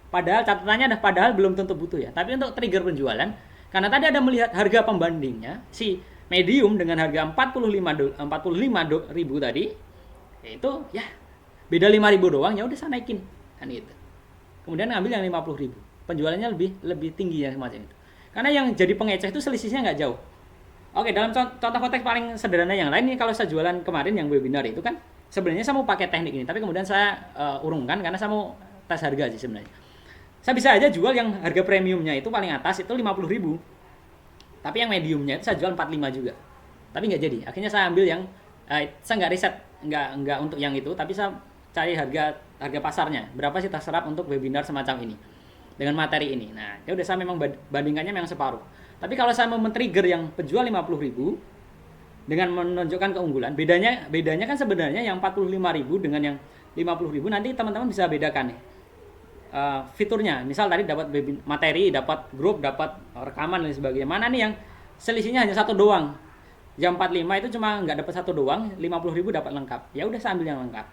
Padahal catatannya padahal belum tentu butuh ya. Tapi untuk trigger penjualan, karena tadi ada melihat harga pembandingnya, si medium dengan harga 45.000 tadi, itu ya beda 5.000 doang, ya udah saya naikin kan gitu. Kemudian ngambil yang 50.000. Penjualannya lebih tinggi ya semacam itu. Karena yang jadi pengecoh itu selisihnya nggak jauh. Oke, dalam contoh konteks paling sederhana yang lain, ini kalau saya jualan kemarin yang webinar itu kan sebenarnya saya mau pakai teknik ini, tapi kemudian saya urungkan karena saya mau tes harga sih sebenarnya. Saya bisa aja jual yang harga premiumnya itu paling atas itu 50.000. Tapi yang mediumnya itu saya jual 45 juga. Tapi nggak jadi. Akhirnya saya ambil yang saya nggak riset, nggak untuk yang itu, tapi saya cari harga pasarnya. Berapa sih terserap untuk webinar semacam ini dengan materi ini. Nah, ya udah saya memang bandingkannya memang separuh. Tapi kalau saya mau men-trigger yang penjual 50.000 dengan menunjukkan keunggulan, bedanya kan sebenarnya yang 45.000 dengan yang 50.000 nanti teman-teman bisa bedakan nih. Fiturnya, misal tadi dapat materi, dapat grup, dapat rekaman dan sebagainya. Mana nih yang selisihnya hanya satu doang? Jam 45 itu cuma nggak dapat satu doang, 50.000 dapat lengkap. Ya udah saya ambil yang lengkap.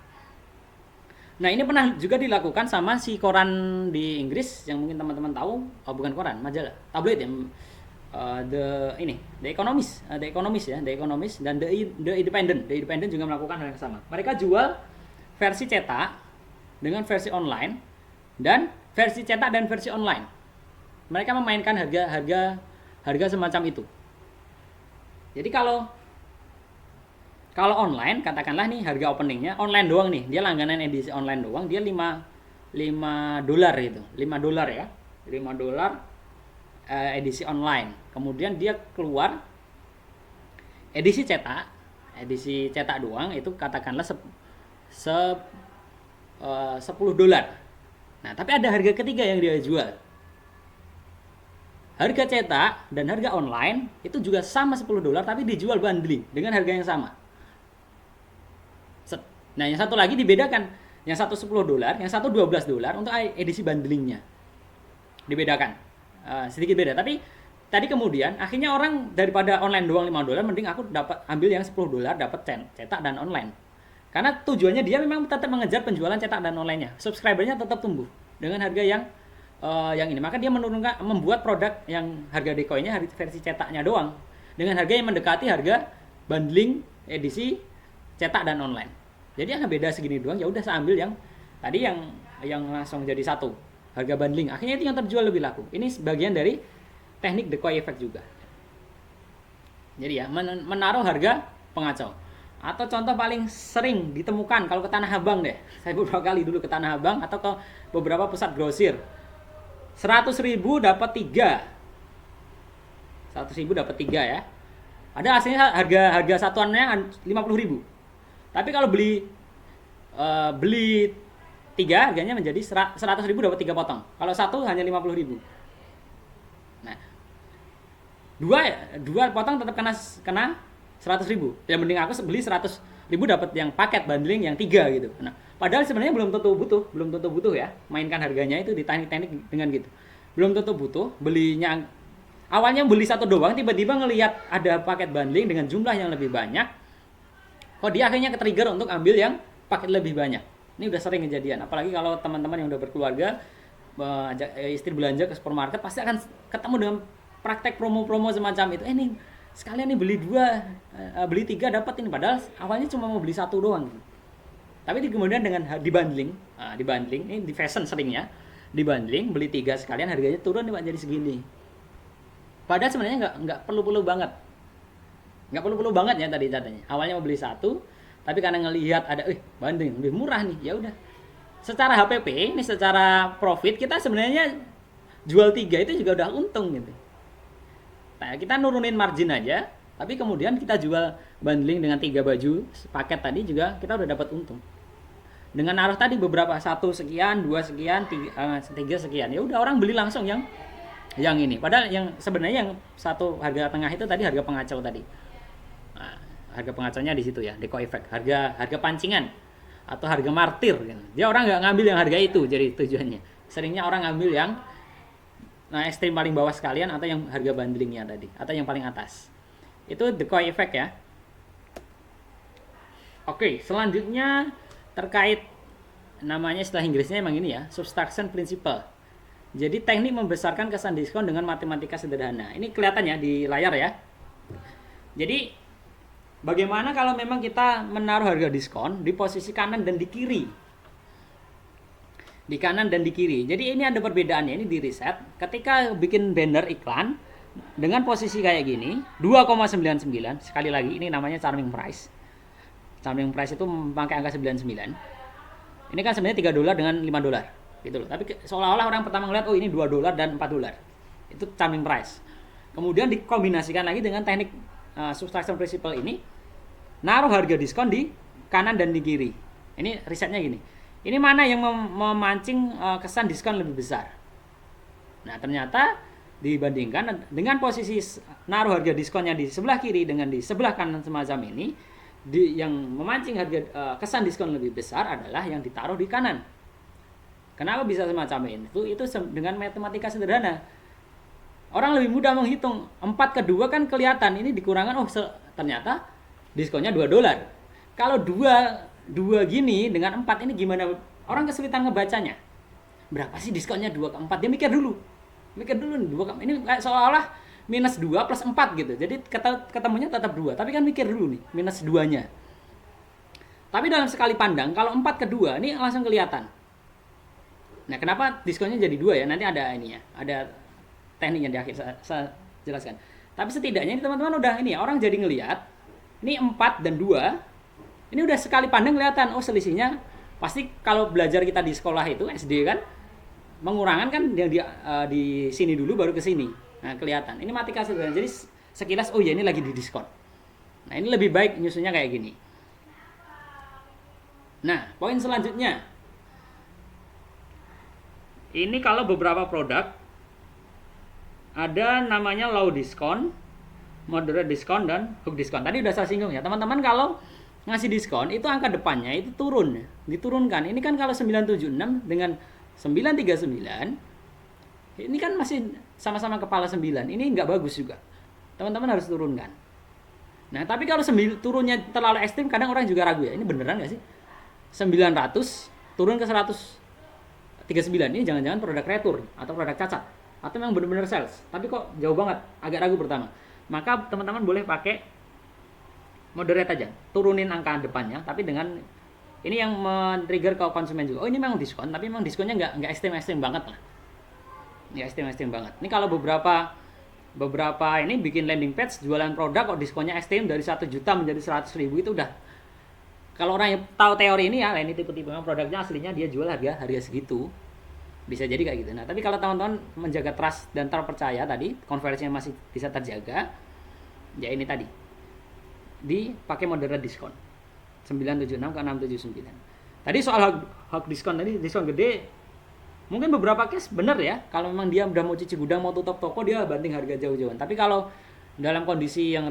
Nah, ini pernah juga dilakukan sama si koran di Inggris yang mungkin teman-teman tahu, bukan koran, majalah, tabloid ya. The Economist dan The Independent juga melakukan hal yang sama. Mereka jual versi cetak dengan versi online dan versi cetak dan versi online. Mereka memainkan harga semacam itu. Jadi kalau online, katakanlah nih harga openingnya online doang nih, dia langganan edisi online doang, dia $5 itu, $5 ya, $5 edisi online. Kemudian dia keluar edisi cetak doang itu katakanlah $10. Nah, tapi ada harga ketiga yang dia jual. Harga cetak dan harga online itu juga sama $10, tapi dijual bundling dengan harga yang sama. Nah, yang satu lagi dibedakan, yang satu $10, yang satu $12 untuk edisi bundlingnya. Dibedakan. Sedikit beda, tapi tadi kemudian akhirnya orang daripada online doang $5, mending aku dapat ambil yang $10 dapat cetak dan online. Karena tujuannya dia memang tetap mengejar penjualan cetak dan online-nya. Subscribernya tetap tumbuh dengan harga yang ini. Maka dia membuat produk yang harga decoy-nya versi cetaknya doang dengan harga yang mendekati harga bundling edisi cetak dan online. Jadi yang beda segini doang, ya udah saya ambil yang tadi yang langsung jadi satu. Harga bundling, akhirnya itu yang terjual lebih laku. Ini sebagian dari teknik decoy effect juga. Jadi ya, menaruh harga pengacau. Atau contoh paling sering ditemukan kalau ke Tanah Abang deh. Saya beberapa kali dulu ke Tanah Abang atau ke beberapa pusat grosir. 100.000 dapat 3. 100.000 dapat 3 ya. Ada aslinya harga satuannya 50.000. Tapi kalau beli 3 harganya menjadi 100.000 dapat 3 potong. Kalau satu hanya 50.000. Nah, dua potong tetap kena 100.000. Ya mending aku beli 100.000 dapat yang paket bundling yang 3 gitu. Nah, padahal sebenarnya belum tentu butuh ya. Mainkan harganya itu di teknik-teknik dengan gitu. belum tentu butuh, belinya awalnya beli satu doang, tiba-tiba ngelihat ada paket bundling dengan jumlah yang lebih banyak, kok dia akhirnya ke-trigger untuk ambil yang paket lebih banyak. Ini udah sering kejadian, apalagi kalau teman-teman yang udah berkeluarga ajak istri belanja ke supermarket, pasti akan ketemu dengan praktek promo-promo semacam itu. Nih sekalian nih beli 2, beli 3 dapat ini, padahal awalnya cuma mau beli satu doang. Tapi kemudian dengan dibundling, ini di fashion seringnya dibundling, beli 3 sekalian harganya turun nih Pak jadi segini. Padahal sebenarnya nggak perlu-perlu banget. Nggak perlu-perlu banget ya tadi katanya. Awalnya mau beli satu, tapi karena ngelihat ada bundling lebih murah nih, ya udah. Secara HPP ini secara profit kita sebenarnya jual 3 itu juga udah untung gitu. Nah, kita nurunin margin aja, tapi kemudian kita jual bundling dengan 3 baju paket tadi juga kita udah dapat untung. Dengan naruh tadi beberapa 1 sekian, 2 sekian, 3 sekian, ya udah orang beli langsung yang ini. Padahal yang sebenarnya yang satu harga tengah itu tadi harga pengacau tadi. Nah, harga pengacaunya di situ ya, deco effect, harga pancingan atau harga martir gitu. Dia orang nggak ngambil yang harga itu, jadi tujuannya. Seringnya orang ngambil yang ekstrim paling bawah sekalian atau yang harga bundlingnya tadi atau yang paling atas. Itu deco effect ya. Oke, selanjutnya terkait namanya istilah Inggrisnya emang ini ya, subtraction principle. Jadi teknik membesarkan kesan diskon dengan matematika sederhana. Ini kelihatan ya di layar ya. Jadi bagaimana kalau memang kita menaruh harga diskon di posisi kanan dan di kiri? Di kanan dan di kiri. Jadi ini ada perbedaannya, ini di riset. Ketika bikin banner iklan dengan posisi kayak gini, 2,99. Sekali lagi ini namanya charming price. Charming price itu memakai angka 99. Ini kan sebenarnya $3 dengan $5 gitu loh. Tapi seolah-olah orang pertama ngeliat ini $2 dan $4. Itu charming price. Kemudian dikombinasikan lagi dengan teknik subtraction principle ini, naruh harga diskon di kanan dan di kiri. Ini risetnya gini. Ini mana yang memancing kesan diskon lebih besar? Nah, ternyata dibandingkan dengan posisi naruh harga diskonnya di sebelah kiri dengan di sebelah kanan semacam ini, yang memancing harga kesan diskon lebih besar adalah yang ditaruh di kanan. Kenapa bisa semacam ini? Itu dengan matematika sederhana. Orang lebih mudah menghitung. 4 ke 2 kan kelihatan. Ini dikurangkan, ternyata diskonnya $2. Kalau 2 gini dengan 4 ini gimana? Orang kesulitan ngebacanya. Berapa sih diskonnya 2 ke 4? Dia mikir dulu nih 2 ke, ini seolah-olah minus 2 plus 4 gitu. Jadi ketemunya tetap 2. Tapi kan mikir dulu nih minus 2-nya. Tapi dalam sekali pandang, kalau 4 ke 2 ini langsung kelihatan. Nah, kenapa diskonnya jadi 2 ya? Nanti ada ininya, ada tekniknya di akhir saya jelaskan. Tapi setidaknya ini teman-teman udah ini ya, orang jadi ngelihat ini 4 dan 2. Ini udah sekali pandang kelihatan, selisihnya pasti kalau belajar kita di sekolah itu SD kan mengurangan kan yang di sini dulu baru ke sini. Nah, kelihatan. Ini matematika sederhana. Jadi sekilas ya ini lagi di diskon. Nah, ini lebih baik nyusunnya kayak gini. Nah, poin selanjutnya. Ini kalau beberapa produk ada namanya low diskon, moderate diskon, dan hook diskon. Tadi udah saya singgung ya, teman-teman. Kalau ngasih diskon itu angka depannya itu diturunkan. Ini kan kalau 976 dengan 939, ini kan masih sama-sama kepala 9. Ini nggak bagus juga. Teman-teman harus turunkan. Nah, tapi kalau turunnya terlalu ekstrim, kadang orang juga ragu ya. Ini beneran nggak sih? 900 turun ke 139, ini jangan-jangan produk retur atau produk cacat atau memang benar-benar sales, tapi kok jauh banget, agak ragu pertama. Maka teman-teman boleh pakai moderate aja, turunin angka depannya, tapi dengan ini yang men-trigger ke konsumen juga. Ini memang diskon, tapi memang diskonnya nggak ekstrim banget lah, nggak ekstrim banget. Ini kalau beberapa ini bikin landing page jualan produk kok diskonnya ekstrim dari 1 juta menjadi 100.000, itu udah, kalau orang yang tahu teori ini ya, ini tipe-tipe produknya aslinya dia jual harga segitu. Bisa jadi kayak gitu. Nah, tapi kalau teman-teman menjaga trust dan terpercaya tadi, konversinya masih bisa terjaga, ya ini tadi. Dipakai moderate diskon. 976 ke 679. Tadi soal hak diskon tadi, diskon gede. Mungkin beberapa case benar ya, kalau memang dia udah mau cuci gudang, mau tutup toko, dia banting harga jauh-jauhan. Tapi kalau dalam kondisi yang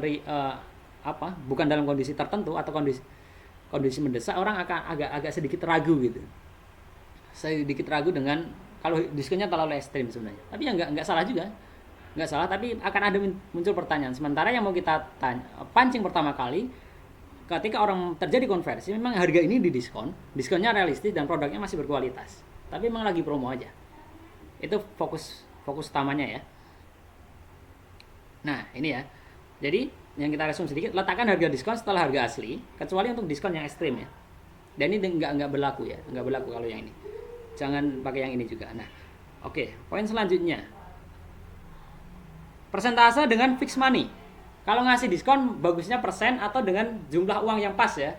bukan dalam kondisi tertentu atau kondisi mendesak, orang akan agak sedikit ragu gitu. Sedikit ragu dengan kalau diskonnya terlalu ekstrim sebenarnya. Tapi ya nggak salah juga, nggak salah. Tapi akan ada muncul pertanyaan. Sementara yang mau kita pancing pertama kali, ketika orang terjadi konversi, memang harga ini didiskon, diskonnya realistis dan produknya masih berkualitas. Tapi memang lagi promo aja. Itu fokus utamanya ya. Nah ini ya. Jadi yang kita resum sedikit, letakkan harga diskon setelah harga asli, kecuali untuk diskon yang ekstrim ya. Dan ini nggak berlaku ya, nggak berlaku kalau yang ini. Jangan pakai yang ini juga. Nah, oke. Poin selanjutnya, persentase dengan fixed money. Kalau ngasih diskon, bagusnya persen atau dengan jumlah uang yang pas ya.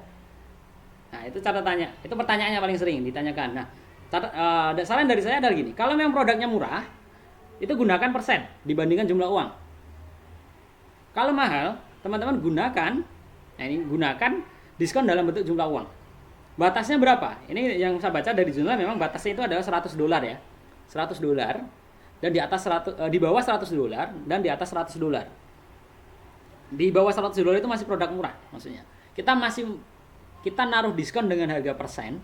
Nah, itu catatannya. Itu pertanyaannya paling sering ditanyakan. Nah, saran dari saya adalah gini. Kalau memang produknya murah, itu gunakan persen dibandingkan jumlah uang. Kalau mahal, teman-teman gunakan diskon dalam bentuk jumlah uang. Batasnya berapa? Ini yang saya baca dari jurnal, memang batasnya itu adalah $100 ya. $100 dan di atas di bawah $100 dan di atas $100. Di bawah $100 itu masih produk murah maksudnya. Kita naruh diskon dengan harga persen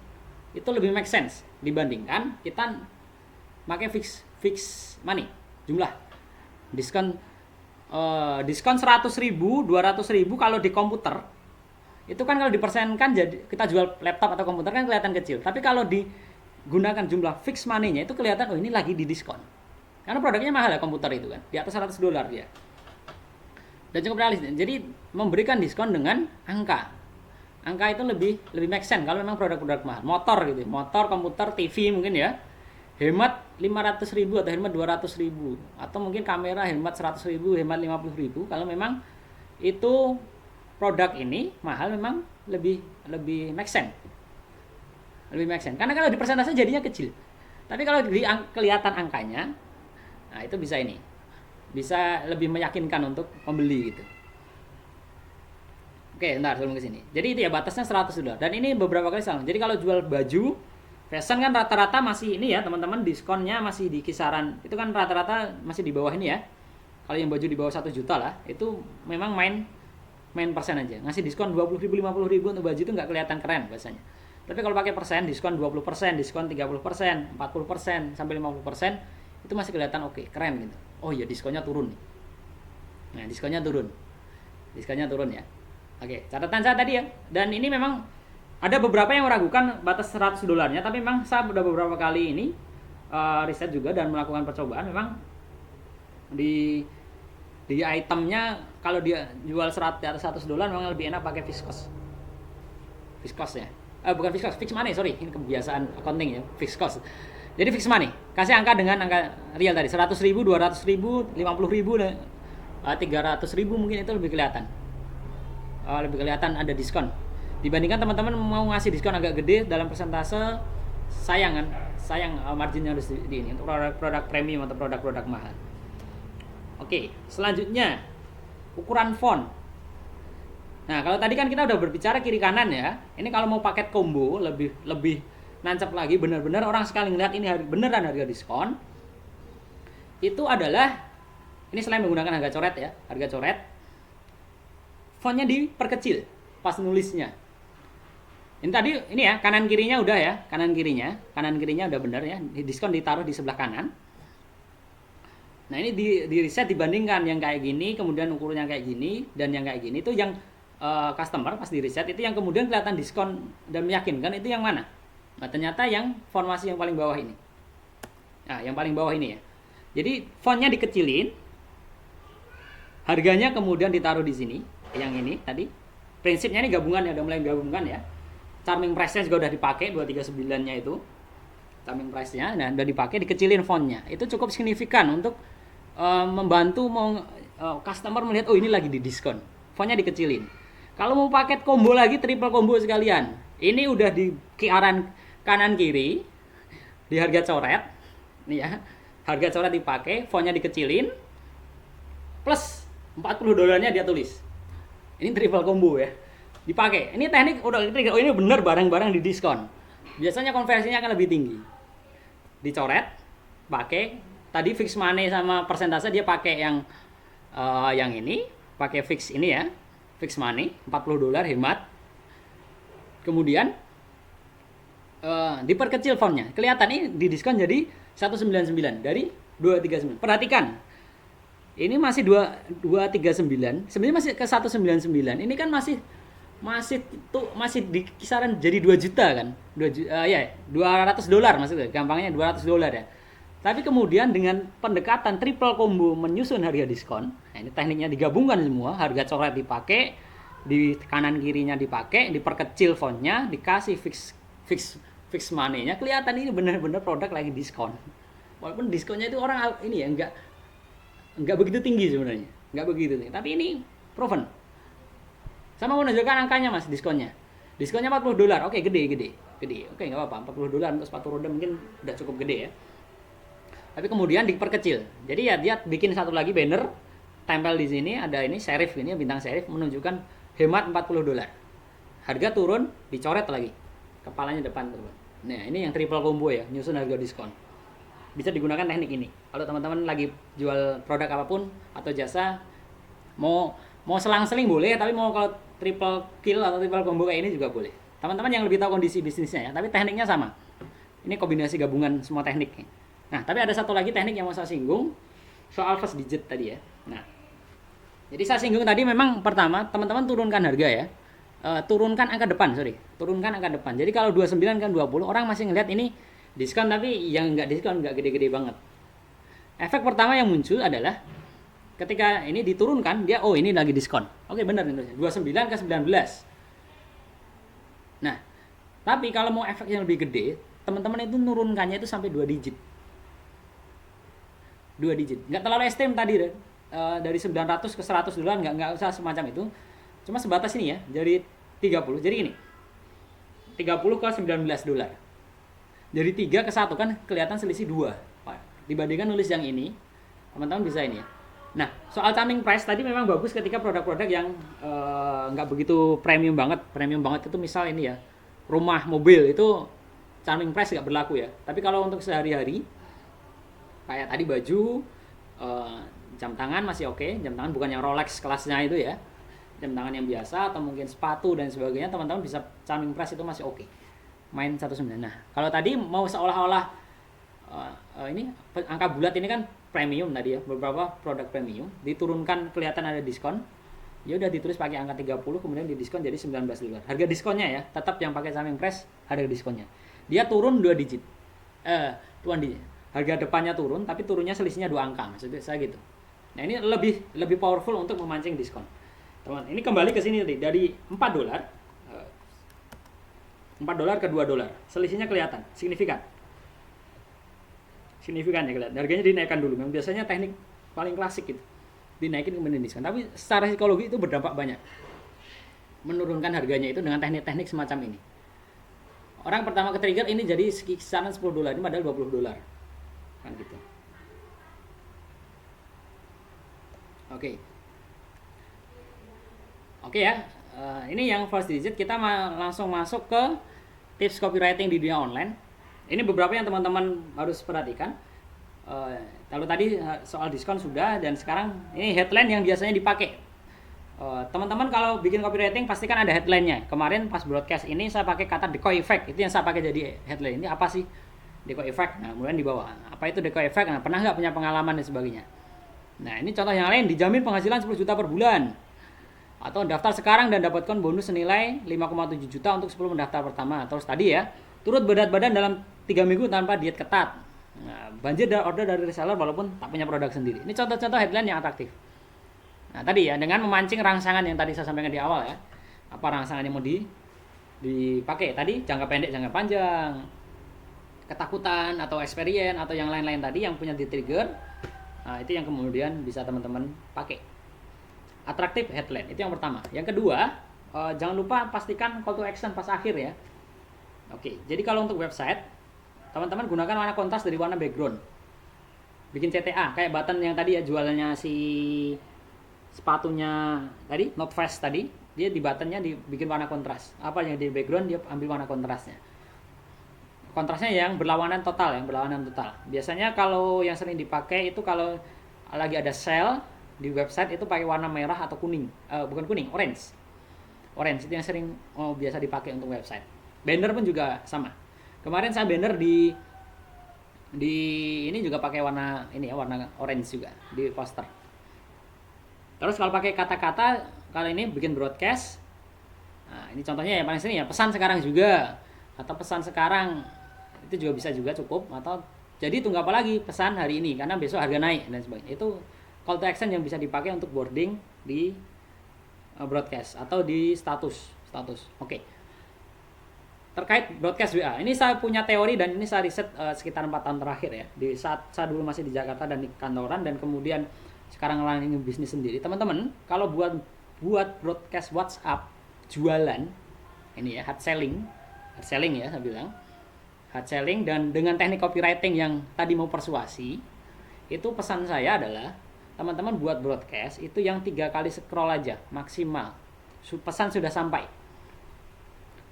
itu lebih make sense dibandingkan kita pakai fix money jumlah. Diskon 100.000, 200.000 kalau di komputer itu kan kalau dipersenkan, jadi kita jual laptop atau komputer kan kelihatan kecil. Tapi kalau digunakan jumlah fix money-nya itu kelihatan ini lagi di diskon. Karena produknya mahal ya komputer itu kan, di atas $100 dia. Dan cukup realistis. Jadi memberikan diskon dengan angka. Angka itu lebih make sense kalau memang produk-produk mahal. Motor gitu, motor, komputer, TV mungkin ya. Hemat 500.000 atau hemat 200.000, atau mungkin kamera hemat 100.000, hemat 50.000. Kalau memang itu produk ini mahal, memang lebih make sense. Lebih make sense. Karena kalau di persentase jadinya kecil. Tapi kalau kelihatan angkanya, nah itu bisa lebih meyakinkan untuk pembeli gitu. Oke, bentar sebelum ke sini. Jadi itu ya batasnya $100. Dan ini beberapa kali salah. Jadi kalau jual baju fashion kan rata-rata masih ini ya teman-teman, diskonnya masih di kisaran itu kan rata-rata masih di bawah ini ya. Kalau yang baju di bawah 1 juta lah, itu memang main persen aja. Ngasih diskon 20.000, 50.000 untuk baju itu nggak kelihatan keren biasanya. Tapi kalau pakai persen, diskon 20%, diskon 30%, 40%, sampai 50%, itu masih kelihatan oke, keren gitu. Oh iya, diskonnya turun nih. Nah, diskonnya turun ya. Oke, catatan saya tadi ya. Dan ini memang ada beberapa yang meragukan batas $100, tapi memang saya sudah beberapa kali ini riset juga dan melakukan percobaan. Memang di itemnya kalau dia jual di atas $100 memang lebih enak pakai viskos ya. Bukan viskos, fix money, sorry. Ini kebiasaan accounting ya, viskos. Jadi fix money, kasih angka dengan angka real tadi, 100.000, 200.000, 50.000, 300.000 mungkin itu lebih kelihatan. Lebih kelihatan ada diskon. Dibandingkan teman-teman mau ngasih diskon agak gede dalam persentase, sayang marginnya harus di ini untuk produk premium atau produk mahal. Oke, selanjutnya ukuran font. Nah, kalau tadi kan kita udah berbicara kiri kanan ya. Ini kalau mau paket combo lebih nancap lagi, benar-benar orang sekali ngeliat ini beneran harga diskon. Itu adalah ini selain menggunakan harga coret ya, harga coret. Fontnya diperkecil pas nulisnya. Ini tadi ini ya, kanan kirinya udah ya, kanan kirinya udah bener ya. Diskon ditaruh di sebelah kanan. Nah, ini di riset dibandingkan yang kayak gini, kemudian ukurannya kayak gini dan yang kayak gini, itu yang customer pas di riset itu yang kemudian kelihatan diskon dan meyakinkan itu yang mana? Nah, ternyata yang formasi yang paling bawah ini. Nah, yang paling bawah ini ya. Jadi fontnya dikecilin, harganya kemudian ditaruh di sini, yang ini tadi. Prinsipnya ini gabungan ya, udah mulai gabungkan ya. Charming price-nya juga udah dipakai 239-nya itu. Charming price-nya dan udah dipakai, dikecilin fontnya. Itu cukup signifikan untuk membantu customer melihat oh ini lagi di diskon. Fontnya dikecilin. Kalau mau paket combo lagi, triple combo sekalian. Ini udah di kiaran kanan kiri di harga coret. Nih ya. Harga coret dipakai, fontnya dikecilin. Plus $40-nya dia tulis. Ini triple combo ya. Dipakai. Ini teknik udah oh ini bener barang-barang di diskon. Biasanya konversinya akan lebih tinggi. Dicoret, pakai tadi fix money sama persentase dia pakai yang ini, pakai fix ini ya. Fix money $40 hemat. Kemudian diperkecil fontnya. Kelihatan ini di diskon jadi 199 dari 239. Perhatikan. Ini masih 239, sebenarnya masih ke 199. Ini kan masih di kisaran jadi 2 juta kan. 200 dolar maksudnya. Gampangnya 200 dolar ya. Tapi kemudian dengan pendekatan triple combo menyusun harga diskon. Nah, ini tekniknya digabungkan semua, harga coret dipakai, di kanan kirinya dipakai, diperkecil fontnya, dikasih fix money-nya, kelihatan ini benar-benar produk lagi diskon. Walaupun diskonnya itu orang ini ya enggak begitu tinggi sebenarnya, enggak begitu tinggi. Tapi ini proven. Sama menunjukkan angkanya Mas, diskonnya 40 dolar. Oke, gede. Oke, enggak apa-apa. 40 dolar untuk sepatu roda mungkin udah cukup gede ya. Tapi kemudian diperkecil. Jadi ya dia bikin satu lagi banner, tempel di sini ada ini serif, ini bintang serif menunjukkan hemat 40 dolar. Harga turun, dicoret lagi. Kepalanya depan turun. Nah, ini yang triple combo ya, nyusun harga diskon. Bisa digunakan teknik ini. Kalau teman-teman lagi jual produk apapun atau jasa, mau selang-seling boleh, tapi mau kalau triple kill atau triple combo kayak ini juga boleh. Teman-teman yang lebih tahu kondisi bisnisnya ya, tapi tekniknya sama. Ini kombinasi gabungan semua teknik. Nah, tapi ada satu lagi teknik yang mau saya singgung, soal first digit tadi ya. Nah, jadi saya singgung tadi memang pertama, teman-teman turunkan harga ya. Turunkan angka depan. Jadi kalau 29 kan 20, orang masih ngelihat ini diskon, tapi yang nggak diskon nggak gede-gede banget. Efek pertama yang muncul adalah ketika ini diturunkan, dia ini lagi diskon. Oke, benar ini 29 ke 19. Nah, tapi kalau mau efek yang lebih gede, teman-teman itu nurunkannya itu sampai 2 digit. 2 digit. Nggak terlalu ekstrem tadi deh. Dari 900 ke 100 dolar nggak usah semacam itu. Cuma sebatas ini ya, dari 30. Jadi ini 30 ke 19 dolar. Dari 3 ke 1 kan kelihatan selisih 2. Dibandingkan nulis yang ini, teman-teman bisa ini ya. Nah, soal charming price tadi memang bagus ketika produk-produk yang nggak begitu premium banget. Premium banget itu misal ini ya, rumah, mobil itu charming price nggak berlaku ya. Tapi kalau untuk sehari-hari, kayak tadi baju, jam tangan masih oke. Jam tangan bukan yang Rolex kelasnya itu ya. Jam tangan yang biasa atau mungkin sepatu dan sebagainya, teman-teman bisa charming price itu masih oke. Main 19. Nah, kalau tadi mau seolah-olah ini angka bulat ini kan premium tadi ya, beberapa produk premium diturunkan kelihatan ada diskon. Ya udah ditulis pakai angka 30 kemudian didiskon jadi 19 dolar. Harga diskonnya ya, tetap yang pakai charming price harga diskonnya. Dia turun 2 digit. Tuan digit. Harga depannya turun tapi turunnya selisihnya 2 angka, maksudnya saya gitu. Nah, ini lebih powerful untuk memancing diskon. Teman, ini kembali ke sini tadi dari 4 dolar. 4 dolar ke 2 dolar. Selisihnya kelihatan, signifikan ya kelihatan. Harganya dinaikkan dulu. Memang biasanya teknik paling klasik gitu. Dinaikin kemudian diskon. Tapi secara psikologi itu berdampak banyak. Menurunkan harganya itu dengan teknik-teknik semacam ini. Orang pertama ke trigger ini jadi kisaran 10 dolar, ini padahal 20 dolar. Kan gitu. Oke ya. Ini yang first digit. Kita langsung masuk ke tips copywriting di dunia online. Ini beberapa yang teman-teman harus perhatikan. Kalau tadi soal diskon sudah, dan sekarang ini headline yang biasanya dipakai. Teman-teman kalau bikin copywriting pastikan ada headline-nya. Kemarin pas broadcast ini saya pakai kata decoy effect. Itu yang saya pakai jadi headline. Ini apa sih decoy effect? Nah, kemudian di bawah. Apa itu decoy effect? Nah, pernah nggak punya pengalaman dan sebagainya. Nah, ini contoh yang lain, dijamin penghasilan 10 juta per bulan. Atau daftar sekarang dan dapatkan bonus senilai 5,7 juta untuk 10 pendaftar pertama. Terus tadi ya, turut berat badan dalam 3 minggu tanpa diet ketat. Nah, banjir order dari reseller walaupun tak punya produk sendiri. Ini contoh-contoh headline yang atraktif. Nah, tadi ya, dengan memancing rangsangan yang tadi saya sampaikan di awal ya. Apa rangsangan yang mau dipakai? Tadi jangka pendek, jangka panjang. Ketakutan atau experience atau yang lain-lain tadi yang punya di trigger. Nah, itu yang kemudian bisa teman-teman pakai. Atraktif headline, itu yang pertama. Yang kedua, jangan lupa pastikan call to action pas akhir ya. Oke, jadi kalau untuk website, teman-teman gunakan warna kontras dari warna background. Bikin CTA, kayak button yang tadi ya, jualannya si sepatunya tadi, Not Fast tadi, dia di buttonnya dibikin warna kontras. Apa yang di background, dia ambil warna kontrasnya. Kontrasnya yang berlawanan total. Biasanya kalau yang sering dipakai itu kalau lagi ada sale di website itu pakai warna merah atau kuning. Bukan kuning, orange. Orange itu yang sering biasa dipakai untuk website. Banner pun juga sama. Kemarin saya banner di Di ini juga pakai warna ini ya, warna orange juga di poster. Terus kalau pakai kata-kata, kalau ini bikin broadcast. Nah, ini contohnya yang paling sering ya, pesan sekarang juga, atau pesan sekarang, itu juga bisa juga cukup. Atau jadi tunggu apa lagi, pesan hari ini karena besok harga naik dan sebagainya. Itu call to action yang bisa dipakai untuk boarding di broadcast atau di status. Oke. Terkait broadcast WA, ini saya punya teori dan ini saya riset sekitar 4 tahun terakhir ya. Di saat saya dulu masih di Jakarta dan di kantoran, dan kemudian sekarang ngelanin bisnis sendiri. Teman-teman, kalau buat broadcast WhatsApp jualan, ini ya, hard selling ya saya bilang. Hard selling dan dengan teknik copywriting yang tadi mau persuasi, itu pesan saya adalah teman-teman buat broadcast itu yang 3 kali scroll aja maksimal. Pesan sudah sampai.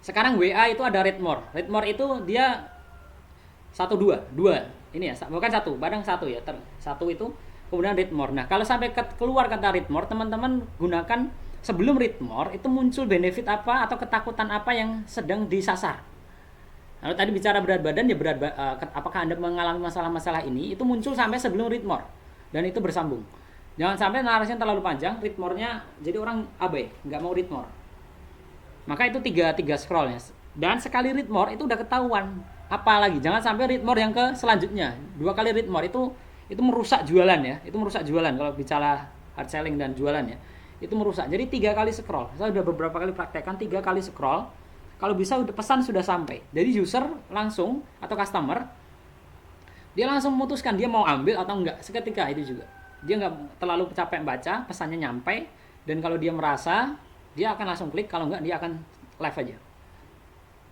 Sekarang WA itu ada read more. Read more itu dia 2 ini ya, bukan 1, kadang 1 ya. 1 itu kemudian read more. Nah, kalau sampai keluar kata read more, teman-teman gunakan sebelum read more itu muncul benefit apa atau ketakutan apa yang sedang disasar. Kalau tadi bicara berat badan ya apakah Anda mengalami masalah-masalah ini, itu muncul sampai sebelum read more dan itu bersambung. Jangan sampai narasinya terlalu panjang, read more-nya jadi orang abai, nggak mau read more. Maka itu tiga scrollnya. Dan sekali read more itu udah ketahuan. Apalagi jangan sampai read more yang ke selanjutnya. 2 kali read more itu merusak jualan ya. Itu merusak jualan kalau bicara hard selling dan jualan ya. Itu merusak. Jadi 3 kali scroll. Saya udah beberapa kali praktekkan 3 kali scroll. Kalau bisa pesan sudah sampai. Jadi user langsung atau customer dia langsung memutuskan dia mau ambil atau enggak seketika itu juga. Dia nggak terlalu capek baca, pesannya nyampe, dan kalau dia merasa dia akan langsung klik, kalau enggak dia akan live aja.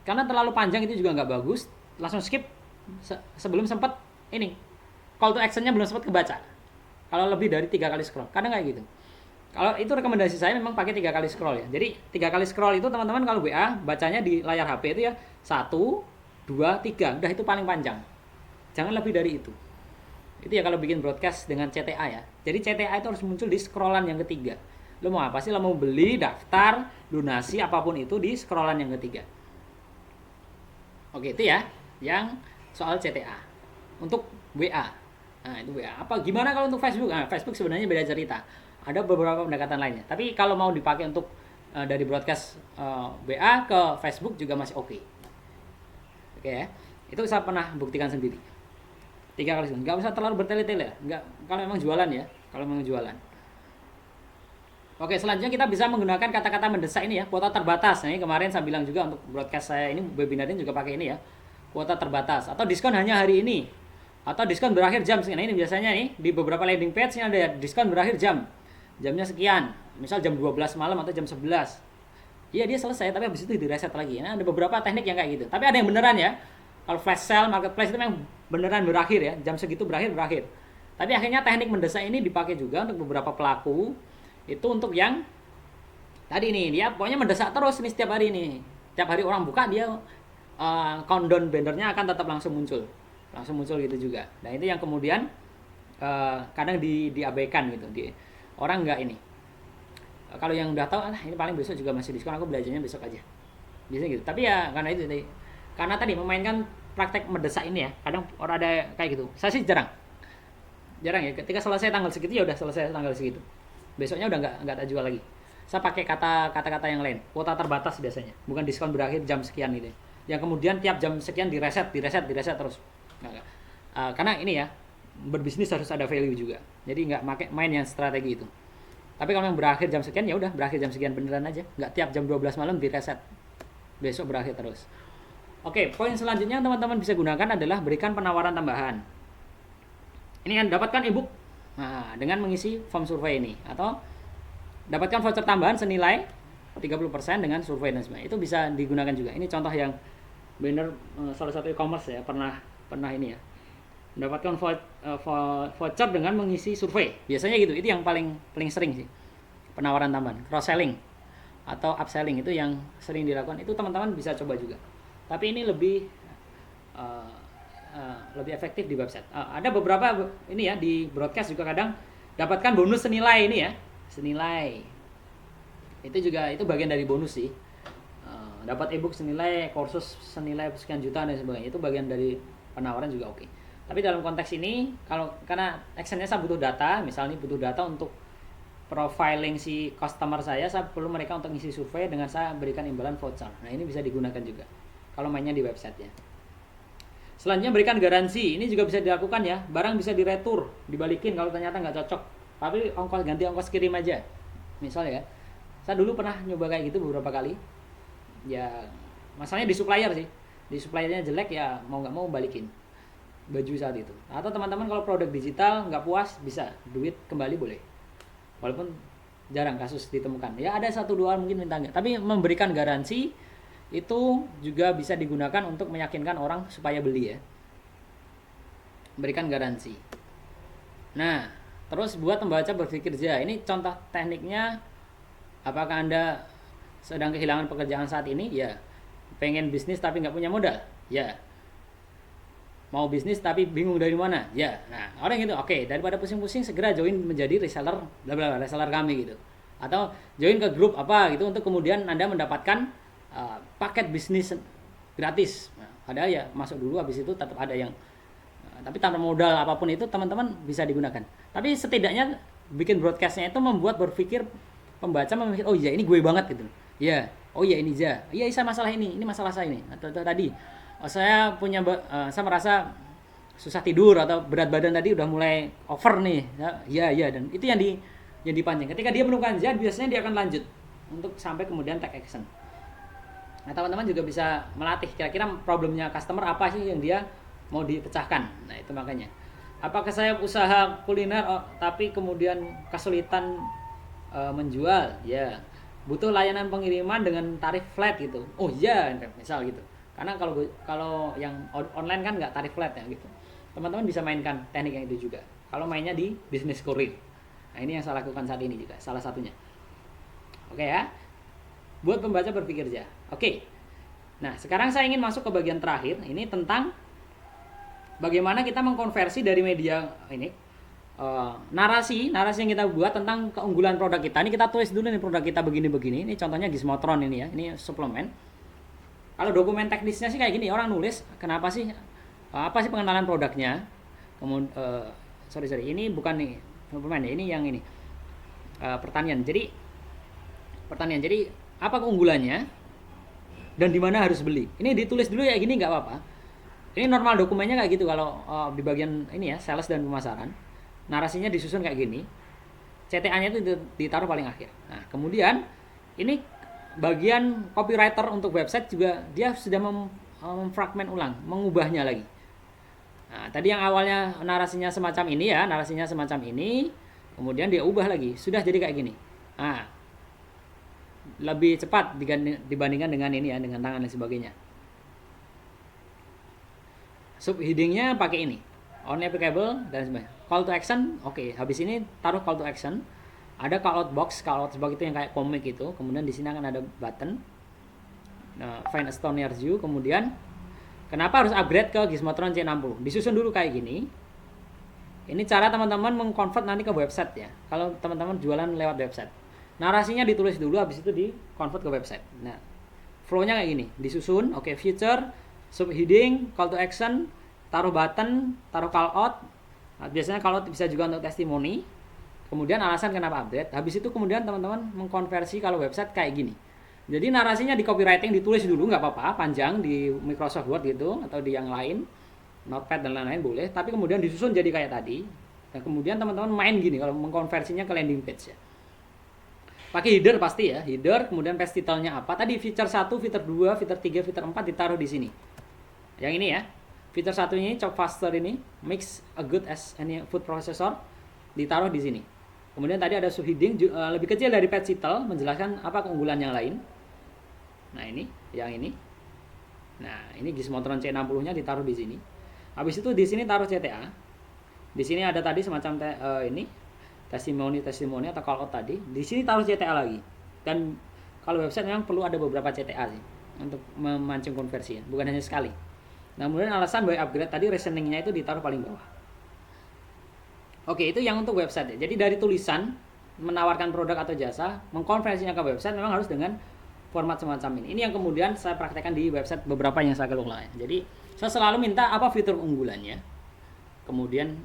Karena terlalu panjang itu juga nggak bagus, langsung skip sebelum sempat ini call to action-nya belum sempat kebaca. Kalau lebih dari 3 kali scroll, kadang kayak gitu. Kalau itu rekomendasi saya memang pakai 3 kali scroll ya. Jadi 3 kali scroll itu teman-teman kalau WA bacanya di layar HP itu ya 1, 2, 3, udah itu paling panjang. Jangan lebih dari itu. Itu ya kalau bikin broadcast dengan CTA ya. Jadi CTA itu harus muncul di scrollan yang ketiga. Lo mau apa sih? Lo mau beli, daftar, donasi, apapun itu di scrollan yang ketiga. Oke, itu ya yang soal CTA. Untuk WA. Nah, itu WA. Gimana kalau untuk Facebook? Nah, Facebook sebenarnya beda cerita. Ada beberapa pendekatan lainnya. Tapi kalau mau dipakai untuk dari broadcast WA ke Facebook juga masih oke. Oke ya. Itu saya pernah buktikan sendiri. 3 kali. Nggak usah terlalu bertele-tele. Nggak, kalau memang jualan ya. Kalau memang jualan. Oke, selanjutnya kita bisa menggunakan kata-kata mendesak ini ya, kuota terbatas. Nah, ini kemarin saya bilang juga untuk broadcast saya ini, webinar ini juga pakai ini ya, kuota terbatas. Atau diskon hanya hari ini. Atau diskon berakhir jam sekian. Nah, ini biasanya nih, di beberapa landing page ini ada diskon berakhir jam. Jamnya sekian. Misal jam 12 malam atau jam 11. Iya, dia selesai, tapi habis itu di-reset lagi. Nah, ada beberapa teknik yang kayak gitu. Tapi ada yang beneran ya. Kalau flash sale, marketplace itu memang beneran berakhir ya. Jam segitu berakhir. Tapi akhirnya teknik mendesak ini dipakai juga untuk beberapa pelaku. Itu untuk yang tadi nih, dia pokoknya mendesak terus nih setiap hari nih. Setiap hari orang buka dia countdown bannernya akan tetap langsung muncul gitu juga. Nah, itu yang kemudian kadang diabaikan gitu. Orang nggak ini. Kalau yang udah tahu, ini paling besok juga masih diskon, aku belajarnya besok aja. Biasanya gitu. Tapi ya karena itu tadi. Karena tadi memainkan praktek mendesak ini ya. Kadang orang ada kayak gitu. Saya sih jarang ya. Ketika selesai tanggal segitu ya udah selesai tanggal segitu. Besoknya udah nggak tak jual lagi. Saya pakai kata-kata yang lain. Kuota terbatas biasanya. Bukan diskon berakhir jam sekian gitu. Yang kemudian tiap jam sekian direset terus. Karena ini ya, berbisnis harus ada value juga. Jadi nggak main yang strategi itu. Tapi kalau yang berakhir jam sekian ya udah berakhir jam sekian beneran aja. Nggak tiap jam 12 malam direset. Besok berakhir terus. Oke, poin selanjutnya yang teman-teman bisa gunakan adalah berikan penawaran tambahan. Ini kan dapatkan ebook. Nah, dengan mengisi form survei ini atau dapatkan voucher tambahan senilai 30% dengan survei dan sebagainya. Itu bisa digunakan juga. Ini contoh yang benar salah satu e-commerce ya, pernah ini ya. Mendapatkan voucher dengan mengisi survei. Biasanya gitu. Itu yang paling sering sih. Penawaran tambahan, cross selling atau upselling itu yang sering dilakukan. Itu teman-teman bisa coba juga. Tapi ini lebih efektif di website. Ada beberapa ini ya di broadcast juga kadang dapatkan bonus senilai ini ya, senilai. Itu bagian dari bonus sih. Dapat ebook senilai, kursus senilai sekian juta dan sebagainya. Itu bagian dari penawaran juga oke. Tapi dalam konteks ini, karena actionnya saya butuh data, misalnya butuh data untuk profiling si customer saya perlu mereka untuk ngisi survei dengan saya berikan imbalan voucher. Nah ini bisa digunakan juga kalau mainnya di website ya. Selanjutnya berikan garansi, ini juga bisa dilakukan ya. Barang bisa diretur, dibalikin kalau ternyata nggak cocok. Tapi ganti ongkos kirim aja. Misalnya ya, saya dulu pernah nyoba kayak gitu beberapa kali. Ya masalahnya di supplier sih, di suppliernya jelek ya mau nggak mau balikin baju saat itu. Atau teman-teman kalau produk digital nggak puas bisa duit kembali boleh, walaupun jarang kasus ditemukan ya, ada 1-2 mungkin minta enggak, tapi memberikan garansi itu juga bisa digunakan untuk meyakinkan orang supaya beli ya, berikan garansi. Nah terus buat pembaca berpikir ya, ini contoh tekniknya. Apakah Anda sedang kehilangan pekerjaan saat ini? Ya. Pengen bisnis tapi nggak punya modal? Ya. Mau bisnis tapi bingung dari mana? Ya. Nah, orang gitu, oke, daripada pusing-pusing segera join menjadi reseller, reseller kami gitu. Atau join ke grup apa gitu untuk kemudian Anda mendapatkan paket bisnis gratis. Nah, ada ya masuk dulu, habis itu tetap ada yang tapi tanpa modal apapun itu teman-teman bisa digunakan. Tapi setidaknya bikin broadcastnya itu membuat berpikir pembaca memikir, oh iya ini gue banget gitu. Ya, oh iya ini ja. Iya saya masalah ini masalah saya ini. Atau tadi saya punya saya merasa susah tidur atau berat badan tadi udah mulai over nih. Ya dan itu yang dipancing. Ketika dia menemukan zat, biasanya dia akan lanjut untuk sampai kemudian take action. Nah, teman-teman juga bisa melatih kira-kira problemnya customer apa sih yang dia mau dipecahkan. Nah, itu makanya. Apakah saya usaha kuliner tapi kemudian kesulitan menjual? Ya. Butuh layanan pengiriman dengan tarif flat gitu. Oh iya, misal gitu. Karena kalau yang online kan nggak tarif flat ya gitu. Teman-teman bisa mainkan teknik yang itu juga. Kalau mainnya di bisnis kurir. Nah, ini yang saya lakukan saat ini juga, salah satunya. Oke ya. Buat pembaca berpikir ya. Oke. Nah, sekarang saya ingin masuk ke bagian terakhir. Ini tentang bagaimana kita mengkonversi dari media ini. Narasi yang kita buat tentang keunggulan produk kita. Ini kita tulis dulu nih produk kita begini-begini. Ini contohnya Gizmotron ini ya. Ini suplemen. Kalau dokumen teknisnya sih kayak gini, orang nulis kenapa sih, apa sih pengenalan produknya. Kemudian ini bukan nih suplemen ya, ini yang ini pertanian. Jadi apa keunggulannya dan di mana harus beli. Ini ditulis dulu ya gini nggak apa-apa. Ini normal dokumennya kayak gitu kalau di bagian ini ya sales dan pemasaran. Narasinya disusun kayak gini. CTA-nya itu ditaruh paling akhir. Nah, kemudian ini bagian copywriter untuk website juga dia sudah memfragmen ulang, mengubahnya lagi. Nah, tadi yang awalnya narasinya semacam ini, kemudian dia ubah lagi, sudah jadi kayak gini. Nah, lebih cepat dibandingkan dengan ini ya, dengan tangan dan sebagainya. Subheadingnya pakai ini, only applicable dan sebagainya. Call to action, oke. Habis ini taruh call to action. Ada call out box itu yang kayak komik itu. Kemudian di sini akan ada button. Nah, find a store near you. Kemudian kenapa harus upgrade ke Gizmotron C60? Disusun dulu kayak gini. Ini cara teman-teman mengconvert nanti ke website ya. Kalau teman-teman jualan lewat website. Narasinya ditulis dulu, habis itu di-convert ke website. Nah, flow-nya kayak gini. Disusun, oke, feature, subheading, call to action, taruh button, taruh call out. Nah, biasanya call out bisa juga untuk testimoni. Kemudian alasan kenapa update. Habis itu kemudian teman-teman mengkonversi kalau website kayak gini. Jadi narasinya di copywriting ditulis dulu nggak apa-apa, panjang di Microsoft Word gitu atau di yang lain, Notepad dan lain-lain boleh. Tapi kemudian disusun jadi kayak tadi. Dan kemudian teman-teman main gini kalau mengkonversinya ke landing page ya. Pakai header pasti ya, header, kemudian page title-nya apa. Tadi feature 1, feature 2, feature 3, feature 4 ditaruh di sini. Yang ini ya. Feature 1 ini chop faster ini, makes a good as any food processor, ditaruh di sini. Kemudian tadi ada subheading lebih kecil dari page title, menjelaskan apa keunggulan yang lain. Nah, ini, yang ini. Nah, ini Gizmotron C60-nya ditaruh di sini. Habis itu di sini taruh CTA. Di sini ada tadi semacam ini testimoni atau call out tadi. Di sini taruh CTA lagi. Dan kalau website memang perlu ada beberapa CTA sih untuk memancing konversi ya, bukan hanya sekali. Nah, kemudian alasan by upgrade tadi reasoningnya itu ditaruh paling bawah. Oke, itu yang untuk website ya. Jadi dari tulisan menawarkan produk atau jasa, mengkonversinya ke website memang harus dengan format semacam ini. Ini yang kemudian saya praktekkan di website beberapa yang saya kelola. Jadi saya selalu minta apa fitur unggulannya. kemudian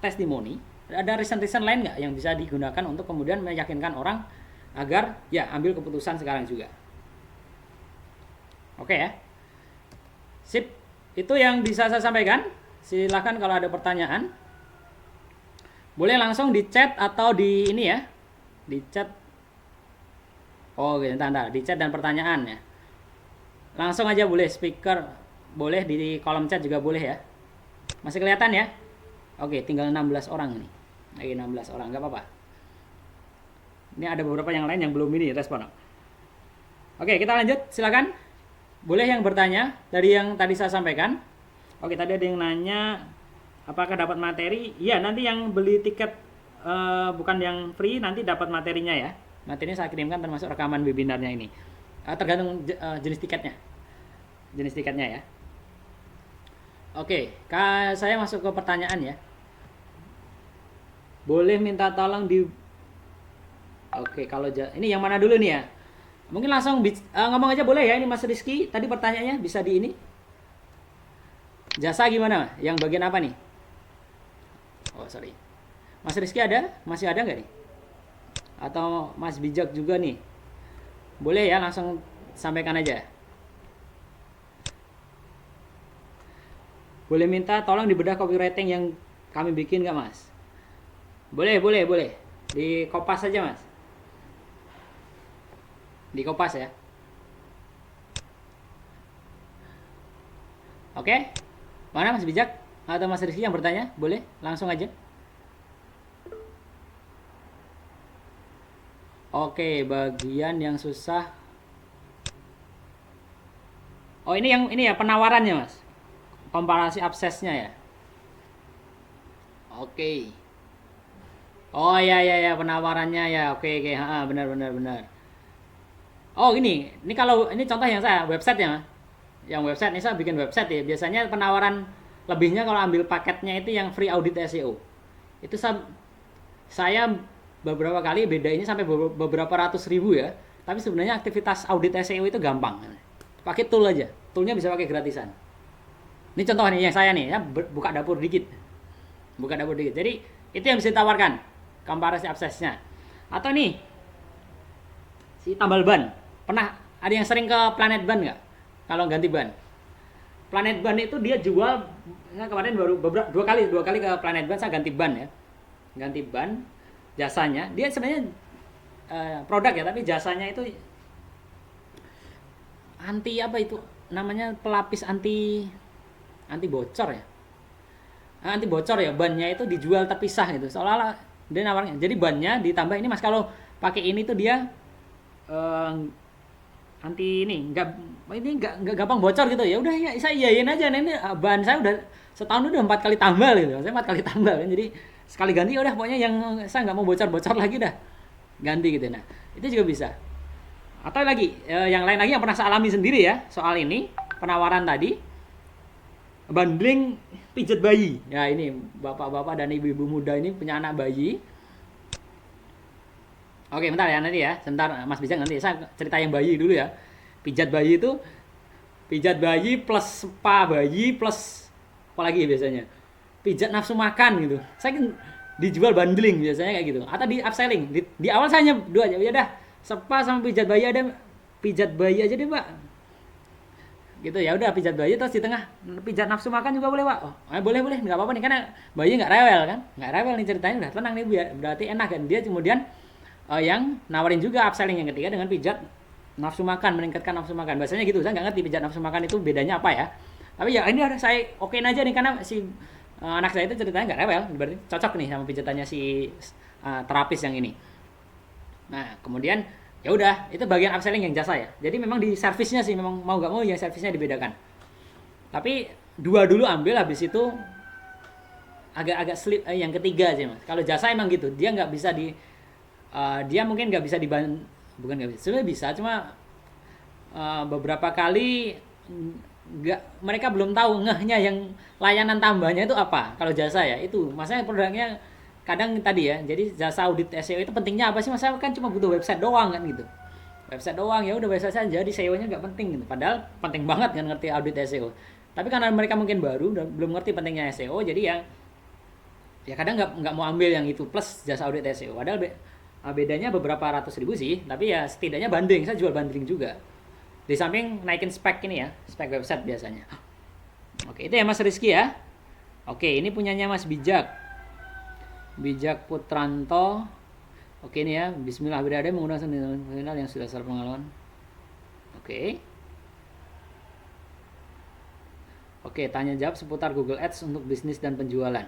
testimoni. Ada reason lain nggak yang bisa digunakan untuk kemudian meyakinkan orang agar ya ambil keputusan sekarang juga. Oke ya. Sip. Itu yang bisa saya sampaikan. Silahkan kalau ada pertanyaan. Boleh langsung di chat atau di ini ya. Di chat. Oh, bentar, di chat dan pertanyaan ya. Langsung aja boleh speaker, boleh di kolom chat juga boleh ya. Masih kelihatan ya? Oke, tinggal 16 orang ini. Lagi 16 orang, nggak apa-apa. Ini ada beberapa yang lain yang belum ini respon. Oke, kita lanjut, silakan. Boleh yang bertanya dari yang tadi saya sampaikan. Oke, tadi ada yang nanya apakah dapat materi? Iya, nanti yang beli tiket bukan yang free nanti dapat materinya ya. Materinya saya kirimkan termasuk rekaman webinarnya ini. Tergantung jenis tiketnya. Jenis tiketnya ya. Oke, saya masuk ke pertanyaan ya. Boleh minta tolong di Oke, kalau ini yang mana dulu nih ya? Mungkin langsung ngomong aja boleh ya ini Mas Rizky. Tadi pertanyaannya bisa di ini. Jasa gimana? Yang bagian apa nih? Oh, sorry. Mas Rizky ada? Masih ada nggak nih? Atau Mas Bijak juga nih? Boleh ya langsung sampaikan aja. Boleh minta tolong dibedah copywriting yang kami bikin nggak Mas? Boleh. Di Kopas saja Mas. Di Kopas ya. Oke. Mana Mas Bijak atau Mas Rizky yang bertanya? Boleh, langsung aja. Oke, bagian yang susah. Oh, ini ya penawarannya Mas. Komparasi aksesnya ya. Oke. Oh ya penawarannya ya. Oke. Benar. Oh ini kalau ini contoh yang saya website ya. Yang website ini saya bikin website ya. Biasanya penawaran lebihnya kalau ambil paketnya itu yang free audit SEO. Itu saya beberapa kali bedainnya sampai beberapa ratus ribu ya. Tapi sebenarnya aktivitas audit SEO itu gampang. Pakai tool aja. Toolnya bisa pakai gratisan. Ini contoh nih yang saya nih ya, buka dapur dikit. Jadi itu yang bisa ditawarkan komparasi aksesnya. Atau nih si tambal ban. Pernah ada yang sering ke Planet Ban nggak? Kalau ganti ban. Planet Ban itu dia jual. Nah, kemarin baru dua kali ke Planet Ban saya ganti ban ya. Ganti ban jasanya. Dia sebenarnya produk ya, tapi jasanya itu anti apa itu? Namanya pelapis anti bocor ya. Anti bocor ya, bannya itu dijual terpisah gitu. Seolah-olah dia nawarnya. Jadi bannya ditambah ini Mas, kalau pakai ini tuh dia anti ini nggak gampang bocor gitu ya. Udah ya saya iyain aja, ini ban saya udah setahun udah 4 kali tambal gitu. Saya 4 kali tambal kan. Jadi sekali ganti udah pokoknya yang saya nggak mau bocor lagi dah. Ganti gitu. Nah, itu juga bisa. Atau lagi yang lain lagi yang pernah saya alami sendiri ya soal ini, penawaran tadi bundling pijat bayi. Ya ini bapak-bapak dan ibu-ibu muda ini punya anak bayi. Oke, bentar ya nanti ya. Sebentar Mas Bijak, nanti saya cerita yang bayi dulu ya. Pijat bayi itu pijat bayi plus spa bayi plus apa lagi ya biasanya? Pijat nafsu makan gitu. Saya kan dijual bundling biasanya kayak gitu. Atau di upselling. Di awal saya hanya dua aja. Ya udah, spa sama pijat bayi ada. Pijat bayi aja deh, Pak. Gitu ya udah, pijat bayi, terus di tengah pijat nafsu makan juga boleh Pak. Oh boleh nggak apa-apa nih, karena bayi nggak rewel kan, nggak rewel nih ceritanya, udah tenang nih berarti enak kan. Dia kemudian yang nawarin juga upselling yang ketiga dengan pijat nafsu makan, meningkatkan nafsu makan. Bahasanya gitu, saya nggak ngerti pijat nafsu makan itu bedanya apa ya, tapi ya ini saya okein aja nih karena si anak saya itu ceritanya nggak rewel, berarti cocok nih sama pijatannya si terapis yang ini. Nah kemudian ya udah, itu bagian upselling yang jasa ya. Jadi memang di servisnya sih memang mau nggak mau yang servisnya dibedakan. Tapi dua dulu ambil, habis itu agak slip yang ketiga sih Mas. Kalau jasa emang gitu, dia nggak bisa dia mungkin nggak bisa bukan nggak bisa, sebenarnya bisa, cuma beberapa kali mereka belum tahu ngehnya yang layanan tambahnya itu apa. Kalau jasa ya itu, maksudnya produknya kadang tadi ya, jadi jasa audit SEO itu pentingnya apa sih Mas? Saya kan cuma butuh website doang kan gitu. Website doang ya udah, website saja, jadi SEO-nya nggak penting gitu. Padahal penting banget kan ngerti audit SEO. Tapi karena mereka mungkin baru dan belum ngerti pentingnya SEO, jadi ya ya kadang nggak mau ambil yang itu plus jasa audit SEO. Padahal bedanya beberapa ratus ribu sih, tapi ya setidaknya banding, saya jual banding juga. Di samping naikin spek ini ya, spek website biasanya. Oke, itu ya Mas Rizky ya. Oke, ini punyanya Mas Bijak. Bijak Putranto. Oke ini ya, Bismillah berada menggunakan final yang sudah secara pengalaman. Oke. Oke, tanya jawab seputar Google Ads untuk bisnis dan penjualan.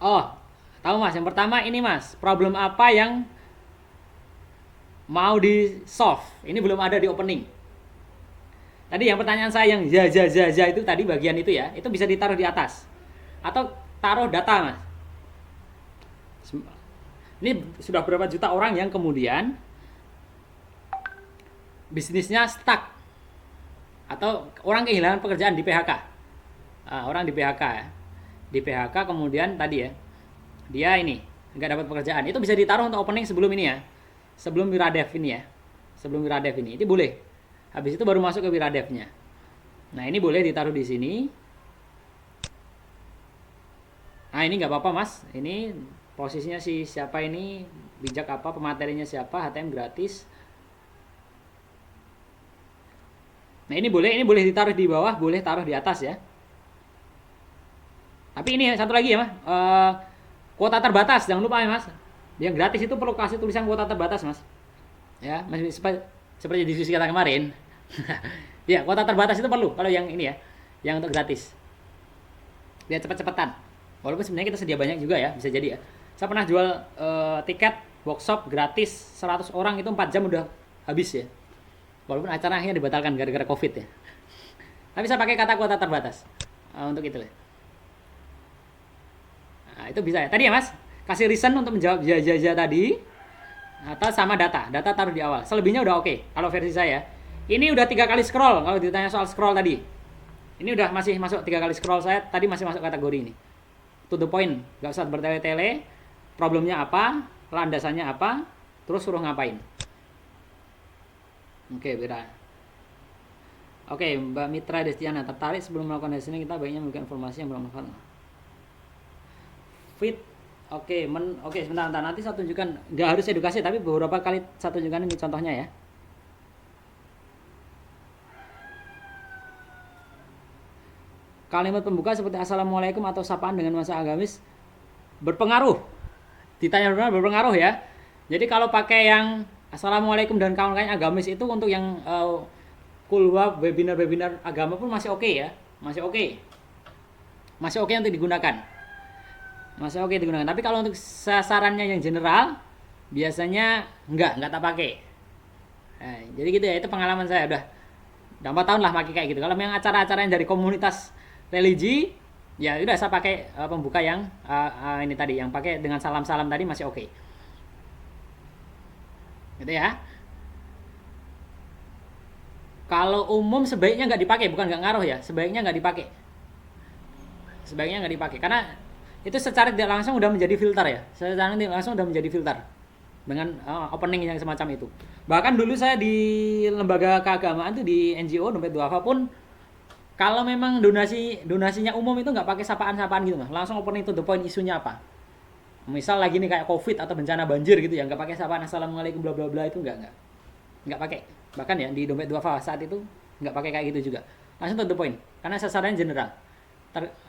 Oh, tahu Mas, yang pertama ini Mas, problem apa yang mau di solve? Ini belum ada di opening. Tadi yang pertanyaan saya yang ja itu tadi bagian itu ya, itu bisa ditaruh di atas. Atau taruh data Mas. Ini sudah berapa juta orang yang kemudian bisnisnya stuck atau orang kehilangan pekerjaan di PHK. Orang di PHK ya. Di PHK kemudian tadi ya, dia ini nggak dapat pekerjaan. Itu bisa ditaruh untuk opening sebelum ini ya. Sebelum Wiradev ini ya. Sebelum Wiradev ini. Itu boleh. Habis itu baru masuk ke Wiradevnya. Nah, ini boleh ditaruh di sini. Nah, ini nggak apa-apa Mas. Ini posisinya si siapa ini, Bijak apa, pematerinya siapa, HTML gratis. Nah, ini boleh ditaruh di bawah, boleh taruh di atas ya. Tapi ini satu lagi ya Mas, kuota terbatas, jangan lupa ya Mas. Yang gratis itu perlu kasih tulisan kuota terbatas Mas. Ya, seperti diskusi kita kemarin. Ya, kuota terbatas itu perlu kalau yang ini ya, yang untuk gratis. Biar cepet-cepetan. Walaupun sebenarnya kita sedia banyak juga ya, bisa jadi ya. Saya pernah jual tiket workshop gratis 100 orang itu 4 jam udah habis ya. Walaupun acara akhirnya dibatalkan gara-gara Covid ya. Tapi saya pakai kata kuota terbatas untuk itu ya. Nah, itu bisa ya. Tadi ya Mas, kasih reason untuk menjawab ja tadi atau sama data taruh di awal. Selebihnya udah oke. Kalau versi saya, ini udah 3 kali scroll. Kalau ditanya soal scroll tadi, ini udah masih masuk 3 kali scroll saya. Tadi masih masuk kategori ini. To the point, nggak usah bertele-tele. Problemnya apa, landasannya apa, terus suruh ngapain. Oke, beda. Oke, Mbak Mitra Destiana, tertarik sebelum melakukan hasilnya kita baiknya memberikan informasi yang bermanfaat. Fit. Oke, sebentar, nanti saya tunjukkan. Nggak harus edukasi, tapi beberapa kali saya tunjukkan ini contohnya ya. Kalimat pembuka seperti Assalamualaikum atau sapaan dengan masa agamis berpengaruh. Ditanya benar berpengaruh ya. Jadi kalau pakai yang Assalamualaikum dan kawan-kawan agamis itu untuk yang kulwa webinar agama pun masih oke ya. Masih oke untuk digunakan. Tapi kalau untuk sasarannya yang general biasanya enggak tak pakai. Nah, jadi gitu ya, itu pengalaman saya udah 4 tahun lah pakai kayak gitu. Kalau yang acara-acara yang dari komunitas religi, ya udah saya pakai pembuka yang ini tadi, yang pakai dengan salam-salam tadi masih oke. Gitu ya. Kalau umum sebaiknya nggak dipakai, bukan nggak ngaruh ya, sebaiknya nggak dipakai. Karena itu secara tidak langsung udah menjadi filter ya. Secara tidak langsung udah menjadi filter dengan opening yang semacam itu. Bahkan dulu saya di lembaga keagamaan tuh di NGO Dompet Duafa pun kalau memang donasinya umum itu nggak pakai sapaan-sapaan gitu Mas. Langsung opening to the point, isunya apa. Misal lagi nih kayak Covid atau bencana banjir gitu ya, nggak pakai sapaan Assalamualaikum bla bla bla, itu nggak pakai. Bahkan ya di Dompet Duafa saat itu nggak pakai kayak gitu juga. Langsung to the point karena sasarannya general.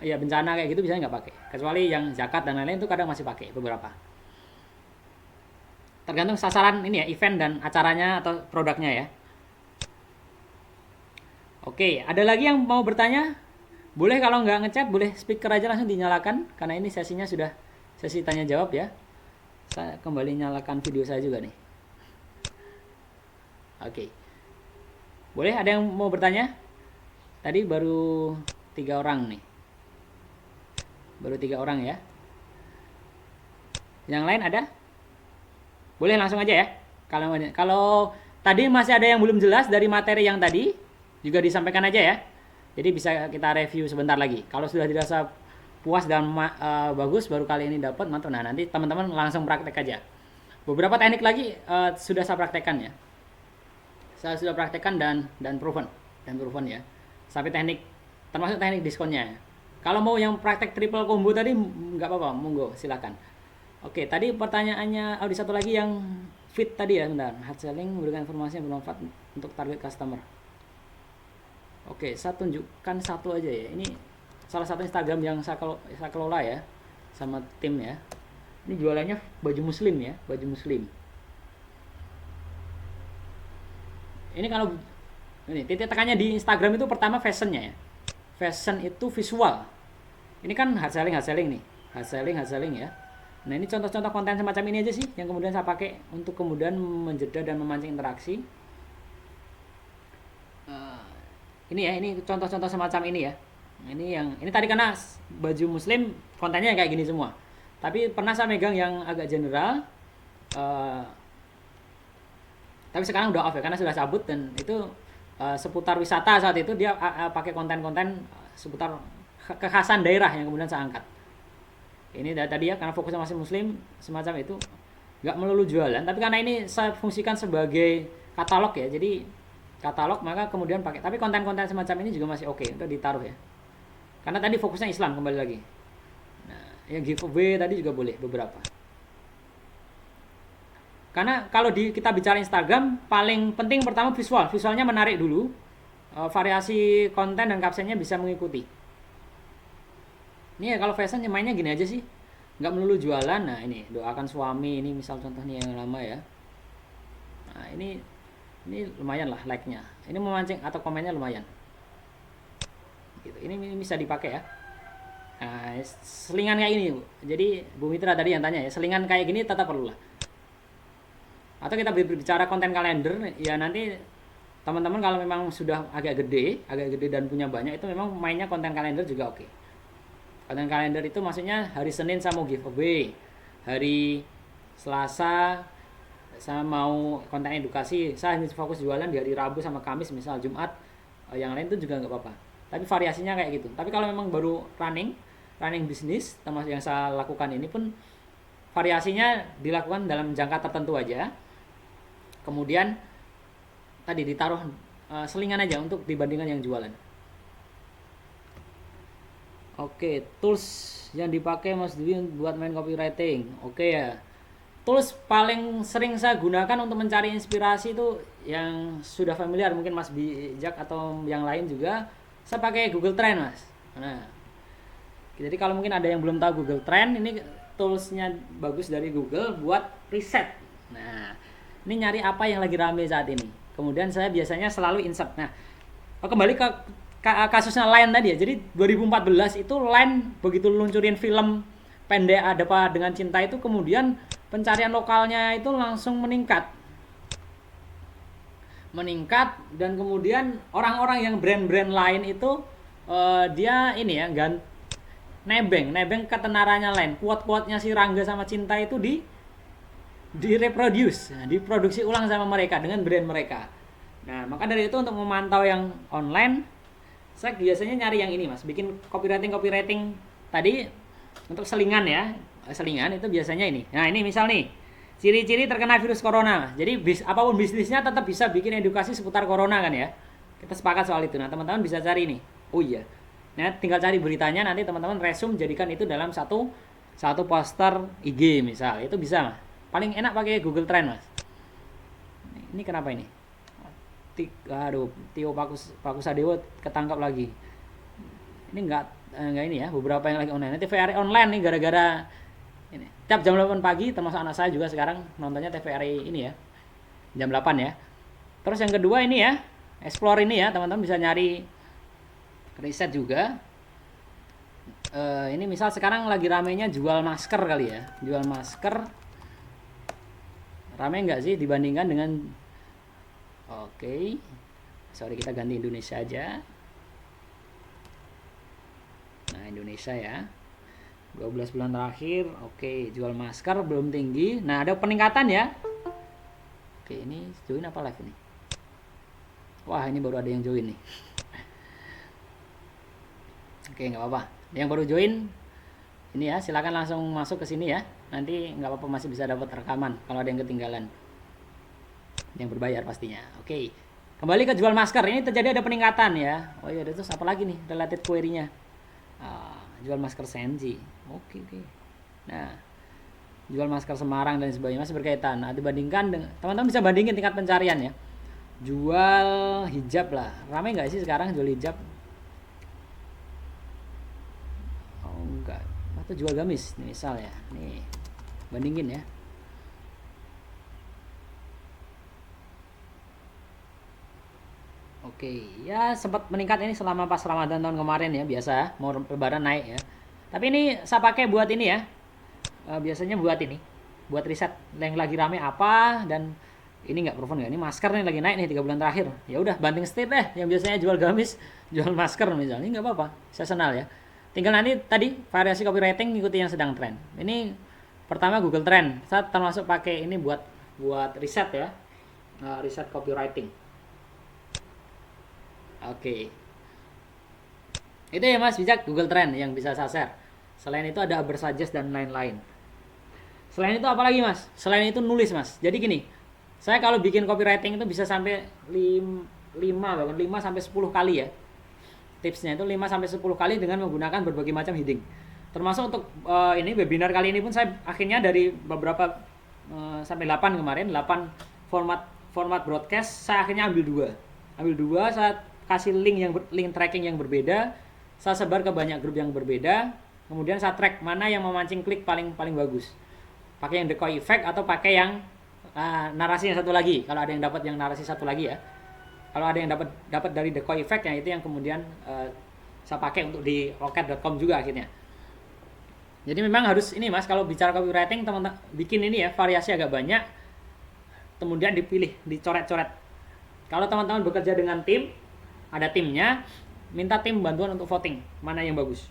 Ya bencana kayak gitu biasanya nggak pakai, kecuali yang zakat dan lain-lain itu kadang masih pakai beberapa. Tergantung sasaran ini ya, event dan acaranya atau produknya ya. Oke, ada lagi yang mau bertanya? Boleh, kalau nggak ngechat boleh speaker aja langsung dinyalakan karena ini sesinya sudah sesi tanya jawab ya. Saya kembali nyalakan video saya juga nih. Oke. Boleh, ada yang mau bertanya? Tadi baru 3 orang nih. Baru 3 orang ya. Yang lain ada? Boleh langsung aja ya. Kalau tadi masih ada yang belum jelas dari materi yang tadi, juga disampaikan aja ya. Jadi bisa kita review sebentar lagi. Kalau sudah dirasa puas dan bagus, baru kali ini dapat mantap. Nah, nanti teman-teman langsung praktek aja. Beberapa teknik lagi sudah saya praktekkan ya. Saya sudah praktekkan dan proven ya. Sampai teknik termasuk teknik diskonnya. Kalau mau yang praktek triple combo tadi nggak apa-apa, monggo silakan. Oke, tadi pertanyaannya, di satu lagi yang fit tadi ya, bentar. Hard selling memberikan informasi yang bermanfaat untuk target customer. Oke, saya tunjukkan satu aja ya. Ini salah satu Instagram yang saya kelola ya, sama tim ya. Ini jualannya baju muslim ya, baju muslim. Ini kalau ini titik tekannya di Instagram itu pertama fashionnya ya. Fashion itu visual. Ini kan hard selling nih, hard selling ya. Nah ini contoh-contoh konten semacam ini aja sih yang kemudian saya pakai untuk kemudian menjeda dan memancing interaksi. Ini ya, ini contoh-contoh semacam ini ya. Ini tadi karena baju muslim kontennya kayak gini semua. Tapi pernah saya megang yang agak general. Tapi sekarang udah off ya karena sudah cabut, dan itu seputar wisata saat itu dia pakai konten-konten seputar kekhasan daerah yang kemudian saya angkat. Ini tadi ya karena fokusnya masih muslim semacam itu, nggak melulu jualan, tapi karena ini saya fungsikan sebagai katalog ya, jadi katalog maka kemudian pakai, tapi konten-konten semacam ini juga masih oke untuk ditaruh ya, karena tadi fokusnya Islam kembali lagi. Nah yang giveaway tadi juga boleh beberapa, karena kalau kita bicara Instagram paling penting pertama visualnya menarik dulu, variasi konten dan captionnya bisa mengikuti. Ini ya kalau fashion mainnya gini aja sih, nggak melulu jualan. Nah ini doakan suami, ini misal contohnya yang lama ya. Nah ini lumayan lah like-nya, ini memancing atau komennya lumayan gitu. Ini bisa dipakai ya. Nah, selingan kayak ini Bu. Jadi Bu Mitra tadi yang tanya ya, selingan kayak gini tetap perlu lah. Atau kita berbicara konten kalender ya, nanti teman-teman kalau memang sudah agak gede dan punya banyak, itu memang mainnya konten kalender juga oke. Konten kalender itu maksudnya hari Senin saya mau giveaway, hari Selasa saya mau konten edukasi, saya hanya fokus jualan di hari Rabu sama Kamis misal, Jumat yang lain itu juga nggak apa-apa. Tapi variasinya kayak gitu. Tapi kalau memang baru running bisnis, termasuk yang saya lakukan ini pun variasinya dilakukan dalam jangka tertentu aja. Kemudian tadi ditaruh selingan aja untuk dibandingkan yang jualan. Oke, tools yang dipakai Mas Dwi buat main copywriting. Oke ya. Tools paling sering saya gunakan untuk mencari inspirasi itu yang sudah familiar mungkin Mas Bijak atau yang lain juga, saya pakai Google Trend Mas. Nah, jadi kalau mungkin ada yang belum tahu Google Trend, ini toolsnya bagus dari Google buat riset. Nah, ini nyari apa yang lagi rame saat ini. Kemudian saya biasanya selalu insert. Nah, kembali ke kasusnya Line tadi ya. Jadi 2014 itu Line begitu luncurin film pendek Ada Apa Dengan Cinta itu, kemudian pencarian lokalnya itu langsung meningkat, dan kemudian orang-orang yang brand-brand lain itu dia ini ya nebeng ketenarannya Line, quote-quote-nya si Rangga sama Cinta itu diproduksi ulang sama mereka dengan brand mereka. Nah maka dari itu untuk memantau yang online, saya biasanya nyari yang ini Mas, bikin copywriting tadi untuk selingan ya. Selingan itu biasanya ini. Nah ini misal nih, ciri-ciri terkena virus corona. Jadi apapun bisnisnya tetap bisa bikin edukasi seputar corona kan ya. Kita sepakat soal itu. Nah teman-teman bisa cari nih. Oh iya. Nah tinggal cari beritanya, nanti teman-teman resume, jadikan itu dalam satu poster IG misal. Itu bisa Mas. Paling enak pakai Google Trend Mas. Ini kenapa ini? Aduh, Tio Pakusadewo ketangkap lagi. Ini enggak ini ya, beberapa yang lagi online. TVRI online nih gara-gara ini. Tiap jam 8 pagi, termasuk anak saya juga sekarang nontonnya TVRI ini ya. Jam 8 ya. Terus yang kedua ini ya, explore ini ya, teman-teman bisa nyari riset juga. Ini misal sekarang lagi ramenya jual masker kali ya. Jual masker. Rame enggak sih dibandingkan dengan Oke, sorry kita ganti Indonesia aja. Nah Indonesia ya, 12 bulan terakhir. Oke, jual masker belum tinggi. Nah ada peningkatan ya. Oke, ini join apa live ini? Wah ini baru ada yang join nih. Oke nggak apa-apa. Yang baru join ini ya, silakan langsung masuk ke sini ya. Nanti nggak apa-apa, masih bisa dapat rekaman kalau ada yang ketinggalan. Yang berbayar pastinya. Oke. Kembali ke jual masker, ini terjadi ada peningkatan ya. Oh iya, terus apa lagi nih related query-nya? Jual masker Senji. Oke, oke. Nah, jual masker Semarang dan sebagainya masih berkaitan. Nah, dibandingkan dengan teman-teman bisa bandingin tingkat pencarian ya. Jual hijab lah. Ramai nggak sih sekarang jual hijab? Oh, enggak. Atau jual gamis nih misal ya. Nih. Bandingin ya. Oke, ya sempat meningkat ini selama pas Ramadan tahun kemarin ya, biasa mau lebaran naik ya. Tapi ini saya pakai buat ini ya. Biasanya buat ini, buat riset yang lagi rame apa, dan ini nggak proven nggak, ini masker nih lagi naik nih 3 bulan terakhir. Ya udah banting setir deh, yang biasanya jual gamis jual masker misalnya, ini nggak apa-apa, seasonal ya. Tinggal nanti tadi variasi copywriting ikuti yang sedang tren. Ini pertama Google Trend, saya termasuk pakai ini buat riset ya, riset copywriting. Oke. Itu ya Mas Bijak, Google Trend yang bisa saya share. Selain itu ada Ubersuggest dan lain-lain. Selain itu apa lagi Mas? Selain itu nulis Mas. Jadi gini, saya kalau bikin copywriting itu bisa sampai 5 bahkan 5 sampai 10 kali ya. Tipsnya itu 5 sampai 10 kali dengan menggunakan berbagai macam heading. Termasuk untuk ini webinar kali ini pun saya akhirnya dari beberapa sampai 8 kemarin, 8 format broadcast saya akhirnya ambil dua, saya kasih link tracking yang berbeda, saya sebar ke banyak grup yang berbeda, kemudian saya track mana yang memancing klik paling bagus. Pakai yang decoy effect atau pakai yang narasi yang satu lagi. Kalau ada yang dapat yang narasi satu lagi ya. Kalau ada yang dapat dari decoy effect, yang itu yang kemudian saya pakai untuk di rocket.com juga akhirnya. Jadi memang harus ini Mas, kalau bicara copywriting teman-teman bikin ini ya, variasi agak banyak, kemudian dipilih, dicoret-coret. Kalau teman-teman bekerja dengan tim, ada timnya, minta tim bantuan untuk voting mana yang bagus.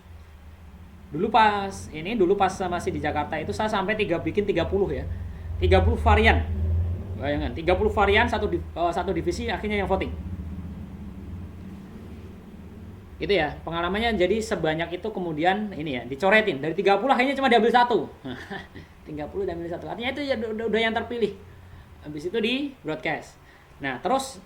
Dulu pas masih di Jakarta itu saya sampai bikin 30 ya. 30 varian. Bayangkan, 30 varian satu divisi akhirnya yang voting. Itu ya, pengalamannya jadi sebanyak itu kemudian ini ya, dicoretin. Dari 30 akhirnya cuma diambil satu. 30 diambil satu. Artinya itu ya udah yang terpilih. Habis itu di broadcast. Nah, terus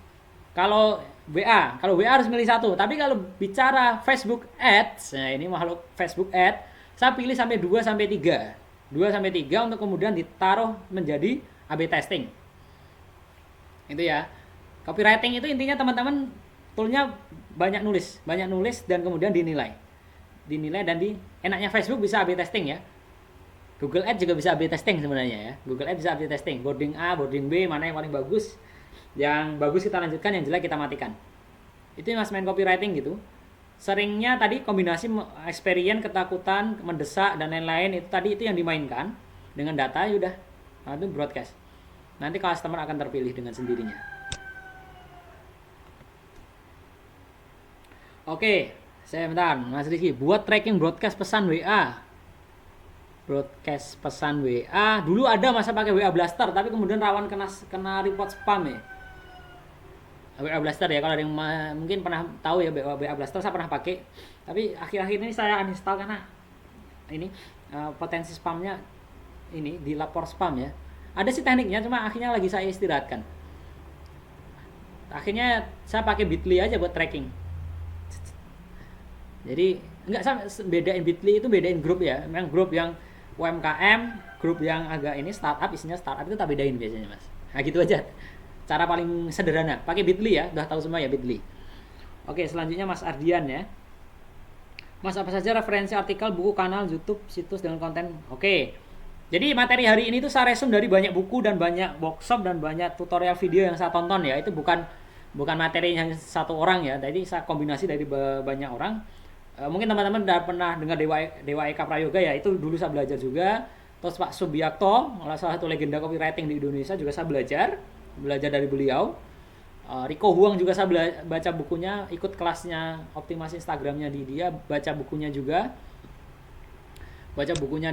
kalau WA harus milih satu. Tapi kalau bicara Facebook Ads, nah ini makhluk Facebook Ads, saya pilih sampai 2 sampai 3. 2 sampai 3 untuk kemudian ditaruh menjadi A/B testing. Itu ya. Copywriting itu intinya teman-teman toolnya banyak nulis dan kemudian dinilai dan enaknya Facebook bisa A/B testing ya. Google Ads juga bisa A/B testing sebenarnya ya. Google Ads bisa A/B testing, boarding A, boarding B, mana yang paling bagus. Yang bagus kita lanjutkan, yang jelek kita matikan. Itu Mas main copywriting gitu. Seringnya tadi kombinasi experience, ketakutan, mendesak dan lain-lain, itu yang dimainkan dengan data ya udah. Nah, itu broadcast. Nanti customer akan terpilih dengan sendirinya. Oke, saya bentar, Mas Rizky, buat tracking broadcast pesan WA. Broadcast pesan WA, dulu ada masa pakai WA Blaster, tapi kemudian rawan kena report spam ya. WA Blaster ya, kalau ada yang mungkin pernah tahu ya WA Blaster, saya pernah pakai, tapi akhir-akhir ini saya uninstall karena ini potensi spamnya ini dilapor spam ya. Ada sih tekniknya, cuma akhirnya lagi saya istirahatkan. Akhirnya saya pakai Bitly aja buat tracking. Jadi enggak, saya bedain Bitly itu bedain grup ya. Memang grup yang UMKM, grup yang agak ini startup, isinya startup itu tak bedain biasanya Mas. Nah gitu aja. Cara paling sederhana, pakai Bitly ya, udah tahu semua ya Bitly. Oke, selanjutnya Mas Ardian ya. Mas, apa saja referensi artikel, buku, kanal, YouTube, situs dengan konten? Oke. Jadi materi hari ini tuh saya resume dari banyak buku dan banyak workshop dan banyak tutorial video yang saya tonton ya. Itu bukan materi hanya satu orang ya. Jadi saya kombinasi dari banyak orang. Mungkin teman-teman udah pernah dengar Dewa Eka Prayoga ya, itu dulu saya belajar juga. Terus Pak Subiakto, salah satu legenda copywriting di Indonesia, juga saya belajar dari beliau. Rico Huang juga saya baca bukunya, ikut kelasnya optimasi Instagramnya dia, baca bukunya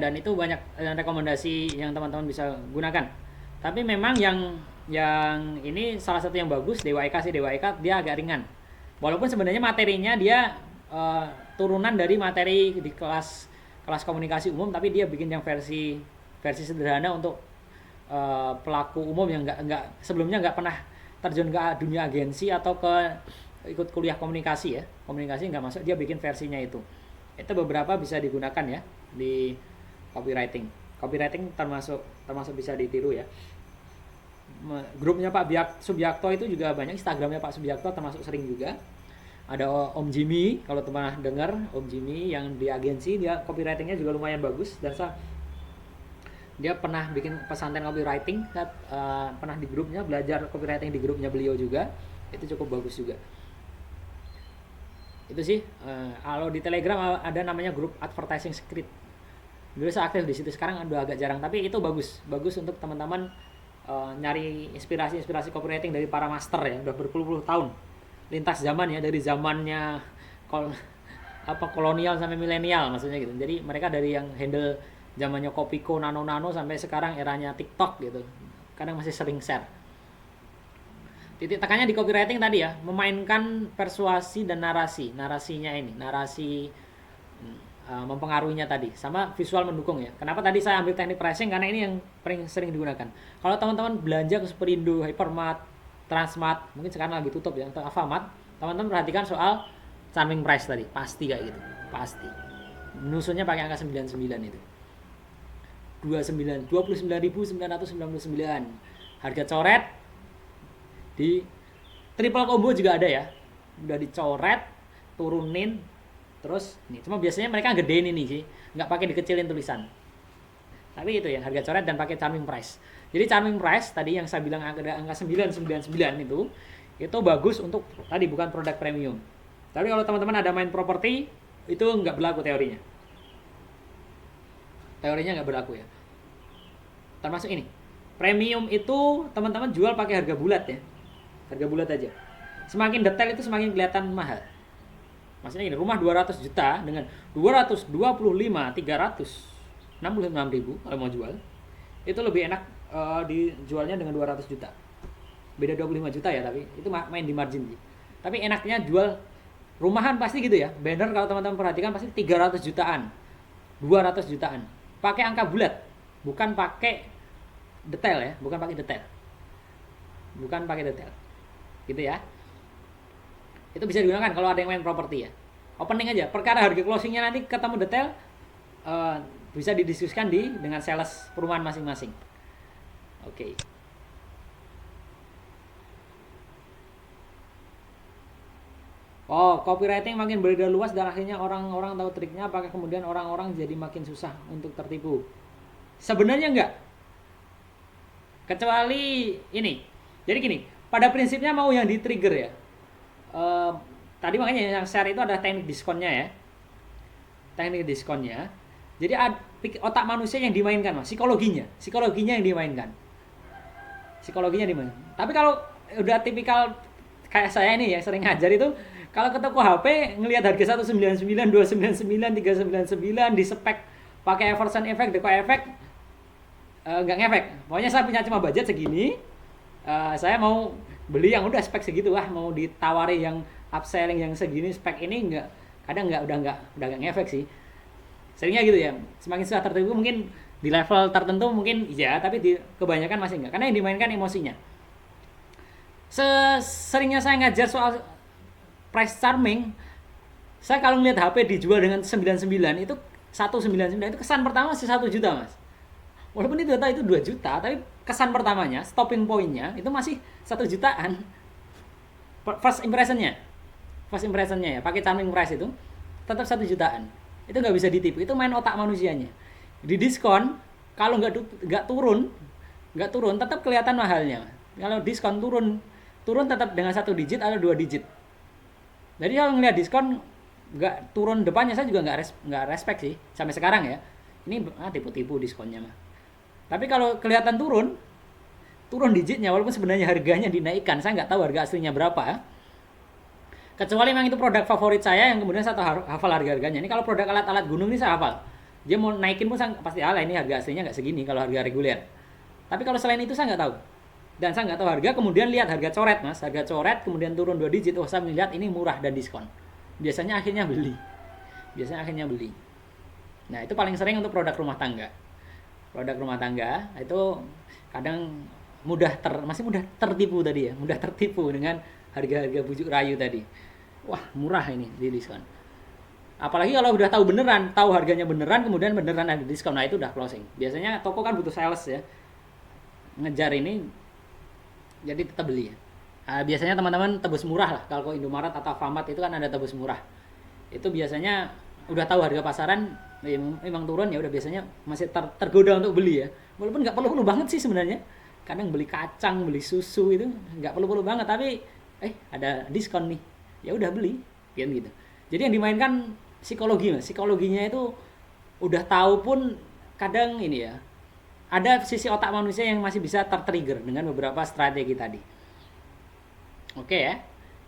dan itu banyak rekomendasi yang teman-teman bisa gunakan. Tapi memang yang ini salah satu yang bagus, Dewa Eka dia agak ringan. Walaupun sebenarnya materinya dia turunan dari materi di kelas komunikasi umum, tapi dia bikin yang versi sederhana untuk pelaku umum yang sebelumnya nggak pernah terjun ke dunia agensi atau ke ikut kuliah komunikasi ya, komunikasi nggak masuk, dia bikin versinya itu beberapa bisa digunakan ya di copywriting termasuk bisa ditiru ya. Grupnya Pak Subiakto itu juga banyak, Instagramnya Pak Subiakto termasuk sering juga. Ada Om Jimmy, kalau teman dengar Om Jimmy yang di agensi, dia copywritingnya juga lumayan bagus, dan dia pernah bikin pesantren copywriting, pernah di grupnya belajar copywriting di grupnya beliau juga, itu cukup bagus juga. Itu sih. Kalau di Telegram ada namanya grup advertising script, dulu saya aktif di situ, sekarang udah agak jarang, tapi itu bagus untuk teman-teman nyari inspirasi copywriting dari para master ya, udah berpuluh-puluh tahun lintas zaman ya, dari zamannya kolonial sampai milenial maksudnya gitu. Jadi mereka dari yang handle zamannya Kopiko, Nano sampai sekarang eranya TikTok gitu, kadang masih sering share. Titik tekannya di copywriting tadi ya, memainkan persuasi dan narasinya ini, mempengaruhinya tadi, sama visual mendukung ya. Kenapa tadi saya ambil teknik pricing, karena ini yang paling sering digunakan. Kalau teman-teman belanja ke Superindo, Hypermart, Transmart, mungkin sekarang lagi tutup ya, atau Alfamart, teman-teman perhatikan soal charming price tadi, pasti kayak gitu, pasti nusunnya pakai angka 99 itu, 29.999, harga coret. Di triple combo juga ada ya, udah dicoret, turunin, terus ini, cuma biasanya mereka gedein ini sih, nggak pakai dikecilin tulisan, tapi itu ya harga coret dan pakai charming price. Jadi charming price tadi yang saya bilang ada angka 999 itu bagus untuk tadi, bukan produk premium. Tapi kalau teman-teman ada main properti, itu nggak berlaku teorinya nggak berlaku ya. Termasuk ini premium itu teman-teman jual pakai harga bulat ya, harga bulat aja. Semakin detail itu semakin kelihatan mahal. Maksudnya ini, rumah 200 juta dengan 366 ribu kalau mau jual, itu lebih enak dijualnya dengan 200 juta. Beda 25 juta ya, tapi itu main di margin sih. Tapi enaknya jual rumahan pasti gitu ya. Banner kalau teman-teman perhatikan pasti 300 jutaan, 200 jutaan. Pakai angka bulat, bukan pakai detail ya, bukan pakai detail. Gitu ya. Itu bisa digunakan kalau ada yang main properti ya. Opening aja, perkara harga closingnya nanti ketemu detail, bisa didiskusikan dengan sales perumahan masing-masing. Oke. Oh, copywriting makin beredar luas dan akhirnya orang-orang tahu triknya, apakah kemudian orang-orang jadi makin susah untuk tertipu? Sebenarnya enggak. Kecuali ini. Jadi gini, pada prinsipnya mau yang di trigger ya. Tadi makanya yang share itu ada teknik diskonnya ya. Teknik diskonnya. Jadi otak manusia yang dimainkan, Mas, psikologinya yang dimainkan. Tapi kalau udah tipikal kayak saya ini yang sering ngajar itu, kalau ke toko HP ngelihat harga 199, 299, 399 di spek pakai everson effect, deco effect, nggak ngefek. Pokoknya saya punya cuma budget segini, saya mau beli yang udah spek segitu, mau ditawari yang upselling yang segini spek ini kadang udah nggak ngefek sih. Seringnya gitu ya. Semakin susah tertipu mungkin di level tertentu mungkin iya, tapi di kebanyakan masih enggak, karena yang dimainkan emosinya. Seringnya saya ngajar soal price charming, saya kalau ngeliat HP dijual dengan 99 itu 199 itu kesan pertama masih 1 juta, Mas. Walaupun itu data itu 2 juta, tapi kesan pertamanya, stopping point-nya itu masih 1 jutaan. First impression-nya ya, pakai charming price itu tetap 1 jutaan. Itu nggak bisa ditipu, itu main otak manusianya. Di diskon kalau nggak turun tetap kelihatan mahalnya. Kalau diskon turun tetap dengan 1 digit atau 2 digit. Jadi kalau ngelihat diskon nggak turun depannya, saya juga nggak respect sih sampai sekarang ya. Ini tipu-tipu diskonnya mah. Tapi kalau kelihatan turun digitnya, walaupun sebenarnya harganya dinaikkan, saya nggak tahu harga aslinya berapa. Kecuali memang itu produk favorit saya yang kemudian saya tahu hafal harga-harganya. Ini kalau produk alat-alat gunung ini saya hafal. Dia mau naikin pun saya pasti ini harga aslinya nggak segini kalau harga reguler. Tapi kalau selain itu saya nggak tahu. Dan saya nggak tahu harga, kemudian lihat harga coret, Mas. Harga coret kemudian turun 2 digit, saya melihat ini murah dan diskon. Biasanya akhirnya beli. Nah, itu paling sering untuk produk rumah tangga. Produk rumah tangga itu kadang masih mudah tertipu tadi ya, mudah tertipu dengan harga-harga bujuk rayu tadi. Wah, murah ini di diskon. Apalagi kalau udah tahu beneran, tahu harganya beneran, kemudian beneran ada diskon, nah itu udah closing. Biasanya toko kan butuh sales ya, ngejar ini, jadi tetap beli ya. Biasanya teman-teman tebus murah lah, kalau Indomaret atau Alfamart itu kan ada tebus murah. Itu biasanya udah tahu harga pasaran, memang turun ya udah biasanya masih tergoda untuk beli ya. Walaupun nggak perlu-perlu banget sih sebenarnya. Kadang beli kacang, beli susu itu nggak perlu-perlu banget, tapi ada diskon nih, ya udah beli, gitu. Jadi yang dimainkan psikologi, mas. Psikologinya itu udah tahu pun kadang ini ya, ada sisi otak manusia yang masih bisa tertrigger dengan beberapa strategi tadi. Oke ya,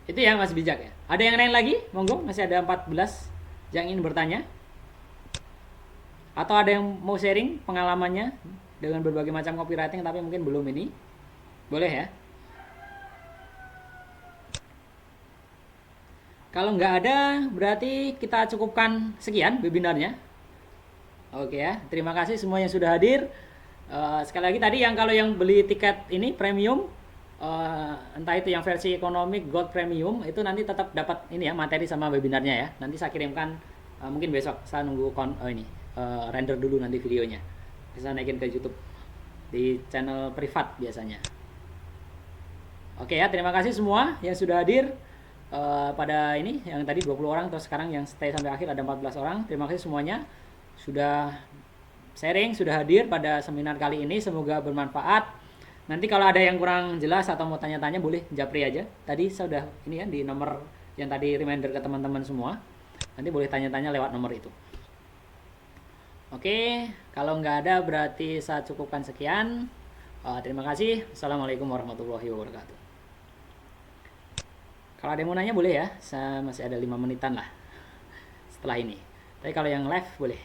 itu ya masih bijak ya. Ada yang lain lagi? Monggo, masih ada 14 yang ingin bertanya. Atau ada yang mau sharing pengalamannya dengan berbagai macam copywriting tapi mungkin belum ini? Boleh ya. Kalau nggak ada, berarti kita cukupkan sekian webinarnya. Oke ya, terima kasih semua yang sudah hadir. Sekali lagi tadi kalau yang beli tiket ini premium, entah itu yang versi ekonomi Gold Premium, itu nanti tetap dapat ini ya materi sama webinarnya ya. Nanti saya kirimkan mungkin besok. Saya nunggu render dulu nanti videonya. Bisa naikin ke YouTube di channel privat biasanya. Oke ya, terima kasih semua yang sudah hadir. Pada ini yang tadi 20 orang, terus sekarang yang stay sampai akhir ada 14 orang. Terima kasih semuanya sudah sharing, sudah hadir pada seminar kali ini. Semoga bermanfaat. Nanti kalau ada yang kurang jelas atau mau tanya-tanya boleh japri aja. Tadi saya sudah ini ya di nomor yang tadi reminder ke teman-teman semua. Nanti boleh tanya-tanya lewat nomor itu. Oke, kalau nggak ada berarti saya cukupkan sekian. Terima kasih. Assalamualaikum warahmatullahi wabarakatuh. Kalau ada yang mau nanya boleh ya, saya masih ada 5 menitan lah setelah ini. Tapi kalau yang live boleh.